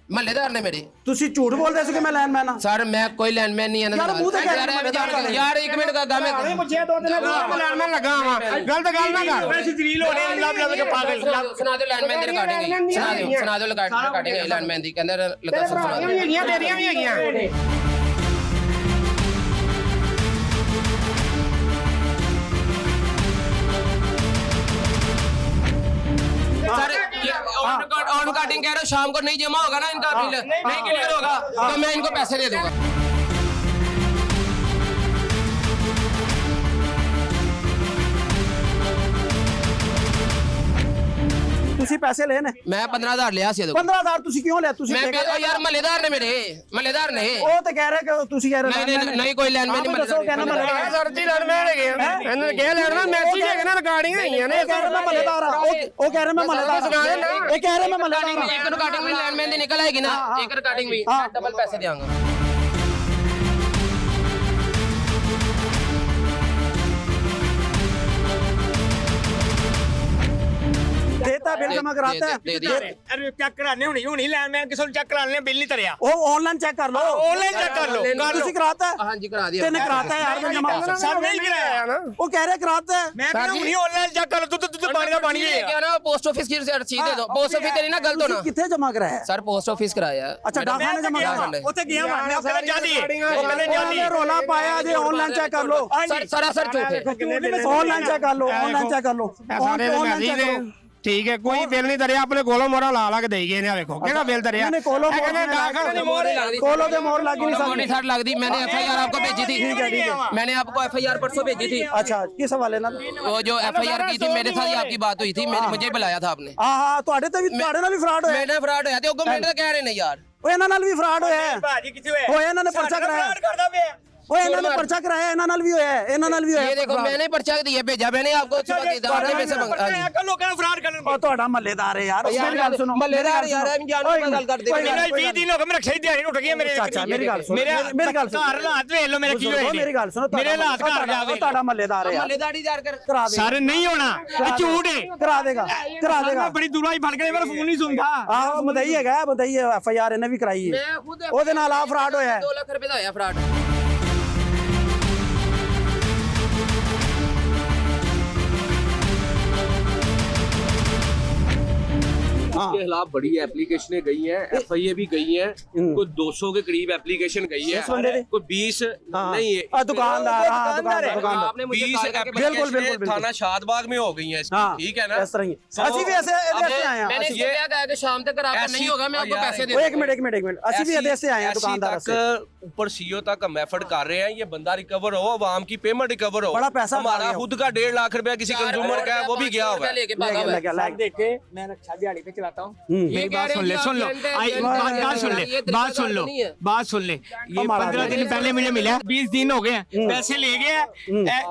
महल्लेदार ने मेरे। ਤੁਸੀਂ ਝੂਠ ਬੋਲਦੇ ਸੀ ਕਿ ਮੈਂ ਲਾਈਨਮੈਨ ਹਾਂ? सर मैं कोई लैंडमैन नहीं है यार मुंह ते कह रहे हैं यार एक मिनट का मैं लैंडमैन लगा हुआ, गलत गल ना कर, वैसे जलील हो रहे हैं लब लब के पागल। सुना दो लैंडमैन दी रिकॉर्डिंग, सुना दो रिकॉर्डिंग लैंडमैन दी, कहंदा लगा सुना दो। तेरियां भी हैगियां। सर ऑन रिकॉर्डिंग कह रहा हूं, शाम को नहीं जमा होगा ना इनका बिल, नहीं क्लियर होगा तो मैं इनको पैसे दे दूंगा। ਤੁਸੀਂ ਪੈਸੇ ਲਏ ਨੇ? मैं 15,000 लिया सी 15,000 ਤੁਸੀਂ ਕਿਉਂ ਲਿਆ? ਤੁਸੀਂ मैं यार महल्लेदार ने मेरे, महल्लेदार ने। ਉਹ ਤਾਂ ਕਹਿ ਰਹੇ ਕਿ ਤੁਸੀਂ ਕਹਿ ਰਹੇ नहीं नहीं कोई लैंडमैन नहीं, ਦੱਸੋ ਕਹਿਣਾ ਮਹੱਲੇਦਾਰ ਸਰ ਜੀ ਲੜਮੈਨ ਹੈਗੇ ਆ, ਇਹਨਾਂ ਨੇ ਕਿਹਾ ਲੜਨਾ ਮੈਸੇਜ ਹੈਗੇ ਨਾ, ਰਿਕਾਰਡਿੰਗ ਹੋਈਆਂ ਨੇ। ਇਹ ਕਹਿ ਰਹੇ ਮੈਂ ਮਹੱਲੇਦਾਰ ਹਾਂ, ਉਹ ਕਹਿ ਰਹੇ ਮੈਂ ਮਹੱਲੇਦਾਰ ਹਾਂ, ਇਹ ਕਹਿ ਰਹੇ मैं मਹੱਲੇਦਾਰ ਹਾਂ। एक रिकॉर्डिंग भी लैंडमैन दी निकल आएगी ना, एक रिकॉर्डिंग भी डबल पैसे देंगे। देता बिल जमा कराता है? अरे चेक कराने हुनी लैंडमैन किसी चेक कराने बिल नहीं तरिया, वो ऑनलाइन चेक कर लो, ऑनलाइन चेक कर लो। ਤੁਸੀਂ कराता है? हाँ जी करा दिया। तेने कराता है यार बिल जमा? सब नहीं कराया ना, वो कह रहे कराता है। मैं भी हुनी ऑनलाइन चेक कर लो, तू पानी का पानी है क्या ना, पोस्ट ऑफिस की रसीद दे दो, पोस्ट ऑफिस तेरी ना गलत हो ना। किथे जमा कराया है? सर पोस्ट ऑफिस कराया। अच्छा डाकखाने जमा कराया? ਉੱਥੇ ਗਿਆ ਮੈਂ ਕਹਿੰਦਾ ਜਾਲੀ ਉਹ ਕਹਿੰਦੇ ਜਾਲੀ रोला पाया जे ऑनलाइन चेक कर लो, सर सरासर झूठ है। ऑनलाइन चेक कर लो, ऑनलाइन चेक कर लो, ऑनलाइन चेक करो। ठीक है, कोई बिल नहीं धरिया, अपने कोलो मोहरा ला ला के दे गए ने। देखो केड़ा बिल धरिया, मैंने कोलो मोहर कोलो दे मोहर लगी नहीं नहीं सर लगती, मैंने एफआईआर आपको भेजी थी, मैंने आपको एफआईआर परसों भेजी थी। अच्छा किस हवाले ना? वो जो एफआईआर की थी मेरे साथ ही आपकी बात हुई थी, मुझे बुलाया था आपने। हाँ ਤੁਹਾਡੇ ਤੇ ਵੀ ਤੁਹਾਡੇ ਨਾਲ ਵੀ ਫਰਾਡ ਹੋਇਆ? मेरे फ्रॉड होया ते गवर्नमेंट तो कह रहे ने यार। ਉਹ ਇਹਨਾਂ ਨਾਲ ਵੀ ਫਰਾਡ ਹੋਇਆ ਹੈ? भाजी किथे होया? ਹੋਇਆ ਇਹਨਾਂ ਨੇ ਪਰਚਾ ਕਰਾਇਆ? करदा पे ਉਹ ਇਹਨਾਂ ਨੇ ਪਰਚਾ ਕਰਾਇਆ, ਇਹਨਾਂ ਨਾਲ ਵੀ ਹੋਇਆ ਹੈ, ਇਹਨਾਂ ਨਾਲ ਵੀ ਹੋਇਆ ये देखो मैंने पर्चा दिया भेजा, मैंने आपको पैसे लोकां ਨੂੰ ਫਰਾਡ ਕਰਨ। ਉਹ ਤੁਹਾਡਾ ਮਹੱਲੇਦਾਰ ਹੈ ਯਾਰ, ਮੇਰੀ ਗੱਲ ਸੁਣੋ। मल्लेदार यार हम जानने की गल करते मेरा 20 दिन हो गए, मेरे रखई दिहाड़ी उठ गई मेरे। चाचा मेरी ਗੱਲ ਸੁਣੋ, ਮੇਰੀ ਗੱਲ ਸੁਣੋ, ਘਰ ਹਾਲਾਤ ਵੇਖ ਲਓ ਮੇਰੇ ਕੀ ਹੋਏ ਨੇ। ਮੇਰੀ ਗੱਲ ਸੁਣੋ, ਮੇਰੇ ਹਾਲਾਤ ਘਰ ਜਾਵੇ, ਤੁਹਾਡਾ ਮਹੱਲੇਦਾਰ ਹੈ ਯਾਰ, मल्लेदारी यार कर ਕਰਾ ਦੇ। ਸਰ ਨਹੀਂ ਹੋਣਾ, ਇਹ ਝੂਠ ਹੈ। ਕਰਾ ਦੇਗਾ, ਕਰਾ ਦੇਗਾ। ਬੜੀ ਦੂਰੋਂ ਹੀ ਫੜ ਕੇ ਮੇਰਾ ਫੋਨ ਨਹੀਂ ਸੁਣਦਾ। ਆਹੋ ਮਦਈ ਹੈਗਾ, ਮਦਈ ਐਫਆਈਆਰ ਇਹਨੇ ਵੀ ਕਰਾਈ ਹੈ, मैं खुद ਉਹਦੇ ਨਾਲ ਆ ਫਰਾਡ ਹੋਇਆ ਹੈ। 2 लाख रुपए ਦਾ ਹੋਇਆ ਫਰਾਡ। इसके खिलाफ बड़ी एप्लीकेशनें गई हैं, एफआईए भी गई हैं, कोई 200 के करीब एप्लीकेशन गई है, कोई 20 नहीं है दुकानदार, हाँ दुकानदार, आपने 20 बिल्कुल एप्लीकेशन थाना शादबाग में हो गई हैं, ठीक है ना? इस तरह ही ਅਸੀਂ ਵੀ ऐसे आए हैं। मैंने इसको क्या कहा कि शाम तक अगर नहीं होगा मैं आपको पैसे दे दूंगा। एक मिनट ਅਸੀਂ ਵੀ ऐसे आए हैं दुकानदार से। ऊपर सीईओ तक हम एफर्ट कर रहे हैं, ये बंदा रिकवर हो, आवाम की पेमेंट रिकवर हो। बड़ा पैसा हमारा खुद का 1.5 लाख रुपया किसी कंज्यूमर का है, वो भी गया हुआ है। लेके भागा हुआ है। देखे मैं रक्षा दिहाड़ी पे चलाता हूँ। ये कह रहे हैं सुन लो बात सुन ले, बात सुन लो, बात सुन ले। ये 15 दिन पहले मुझे मिला, 20 दिन हो गए हैं, पैसे ले गए हैं।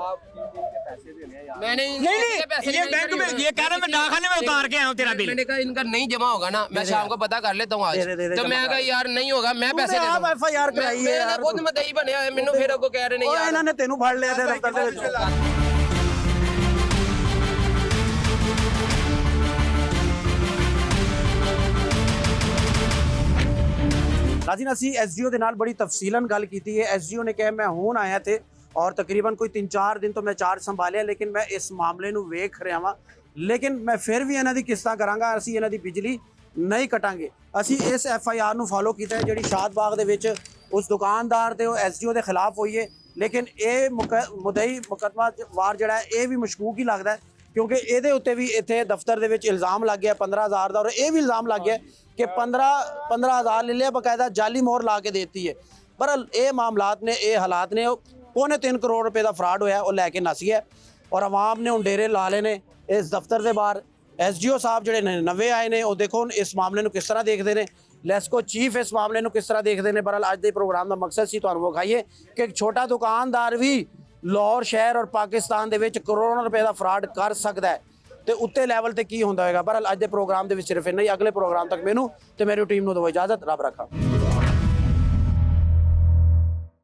मैंने नहीं पैसे ये बैंक में ये कह रहा मैं डाकखाने में उतार के आया हूँ तेरा बिल। मैंने कहा इनका नहीं जमा होगा ना, मैं शाम को पता कर लेता हूँ आज। दे, तो मैं कहा यार नहीं होगा, मैं पैसे दे आप FIR कराई है यार। खुद मदई बनया है, मैंने फिर आपको कह रहे नहीं यार ਇਹਨਾਂ ਨੇ ਤੈਨੂੰ ਫੜ ਲਿਆ ਤੇ ਦਫ਼ਤਰ ਦੇ ਵਿੱਚ। नाज़रीन ਅਸੀਂ SGO ਦੇ ਨਾਲ ਬੜੀ ਤਫਸੀਲਨ ਗੱਲ ਕੀਤੀ ਹੈ। SGO ਨੇ ਕਿਹਾ ਮੈਂ ਹੁਣ ਆਇਆ थे और तकरीबन कोई 3-4 दिन तो मैं चार्ज संभालिया, लेकिन मैं इस मामले ਨੂੰ ਵੇਖ ਰਿਹਾ ਵਾਂ, लेकिन मैं फिर भी ਇਹਨਾਂ ਦੀ ਕਿਸ਼ਤਾਂ ਕਰਾਂਗਾ। ਅਸੀਂ ਇਹਨਾਂ ਦੀ ਬਿਜਲੀ ਨਹੀਂ ਕਟਾਂਗੇ। ਅਸੀਂ ਇਸ FIR ਨੂੰ ਫਾਲੋ ਕੀਤਾ ਹੈ ਜਿਹੜੀ ਸ਼ਾਦਬਾਗ ਦੇ ਵਿੱਚ ਉਸ ਦੁਕਾਨਦਾਰ ਤੇ ਉਹ SGO ਦੇ ਖਿਲਾਫ ਹੋਈ ਹੈ, लेकिन ਇਹ ਮੁਦਈ ਮੁਕੱਦਮਾ ਵਾਰ ਜਿਹੜਾ ਹੈ ਇਹ ਵੀ ਮਸ਼ਕੂਕ ਹੀ ਲੱਗਦਾ ਹੈ, ਕਿਉਂਕਿ ਇਹਦੇ ਉੱਤੇ ਵੀ ਇੱਥੇ ਦਫ਼ਤਰ ਦੇ ਵਿੱਚ ਇਲਜ਼ਾਮ ਲੱਗ ਗਿਆ 15,000 ਦਾ, ਔਰ ਇਹ ਵੀ ਇਲਜ਼ਾਮ ਲੱਗ ਗਿਆ ਕਿ 15,000 ਲੈ ਲਿਆ, ਬਕਾਇਦਾ ਜਾਲੀ ਮੋਹਰ ਲਾ ਕੇ ਦੇਤੀ ਹੈ। ਪਰ ਇਹ ਮਾਮਲਾਤ ਨੇ, ਇਹ ਹਾਲਾਤ ਨੇ, 3.25 ਕਰੋੜ ਰੁਪਏ ਦਾ ਫਰਾਡ ਹੋਇਆ, ਉਹ ਲੈ ਕੇ ਨੱਸ ਗਿਆ ਔਰ ਆਵਾਮ ਨੇ ਹੁਣ ਡੇਰੇ ਲਾ ਲਏ ਨੇ ਇਸ ਦਫ਼ਤਰ ਦੇ ਬਾਹਰ। SGO ਸਾਹਿਬ ਜਿਹੜੇ ਨੇ ਨਵੇਂ ਆਏ ਨੇ, ਉਹ ਦੇਖੋ ਇਸ ਮਾਮਲੇ ਨੂੰ ਕਿਸ ਤਰ੍ਹਾਂ ਦੇਖਦੇ ਨੇ, ਲੈਸਕੋ ਚੀਫ ਇਸ ਮਾਮਲੇ ਨੂੰ ਕਿਸ ਤਰ੍ਹਾਂ ਦੇਖਦੇ ਨੇ। ਬਹਰਹਾਲ ਅੱਜ ਦੇ ਪ੍ਰੋਗਰਾਮ ਦਾ ਮਕਸਦ ਸੀ ਤੁਹਾਨੂੰ ਵਿਖਾਈਏ ਕਿ ਇੱਕ ਛੋਟਾ ਦੁਕਾਨਦਾਰ ਵੀ ਲਾਹੌਰ ਸ਼ਹਿਰ ਔਰ ਪਾਕਿਸਤਾਨ ਦੇ ਵਿੱਚ ਕਰੋੜਾਂ ਰੁਪਏ ਦਾ ਫਰਾਡ ਕਰ ਸਕਦਾ ਹੈ, ਤੇ ਉੱਤੇ ਲੈਵਲ ਤੇ ਕੀ ਹੁੰਦਾ ਹੋਏਗਾ। ਬਹਰਹਾਲ ਅੱਜ ਦੇ ਪ੍ਰੋਗਰਾਮ ਦੇ ਵਿੱਚ ਸਿਰਫ ਇੰਨਾ ਹੀ। ਅਗਲੇ ਪ੍ਰੋਗਰਾਮ ਤੱਕ ਮੈਨੂੰ ਤੇ ਮੇਰੀ ਟੀਮ ਨੂੰ ਦਿਓ ਇਜਾਜ਼ਤ। ਰੱਬ ਰੱਖਾ।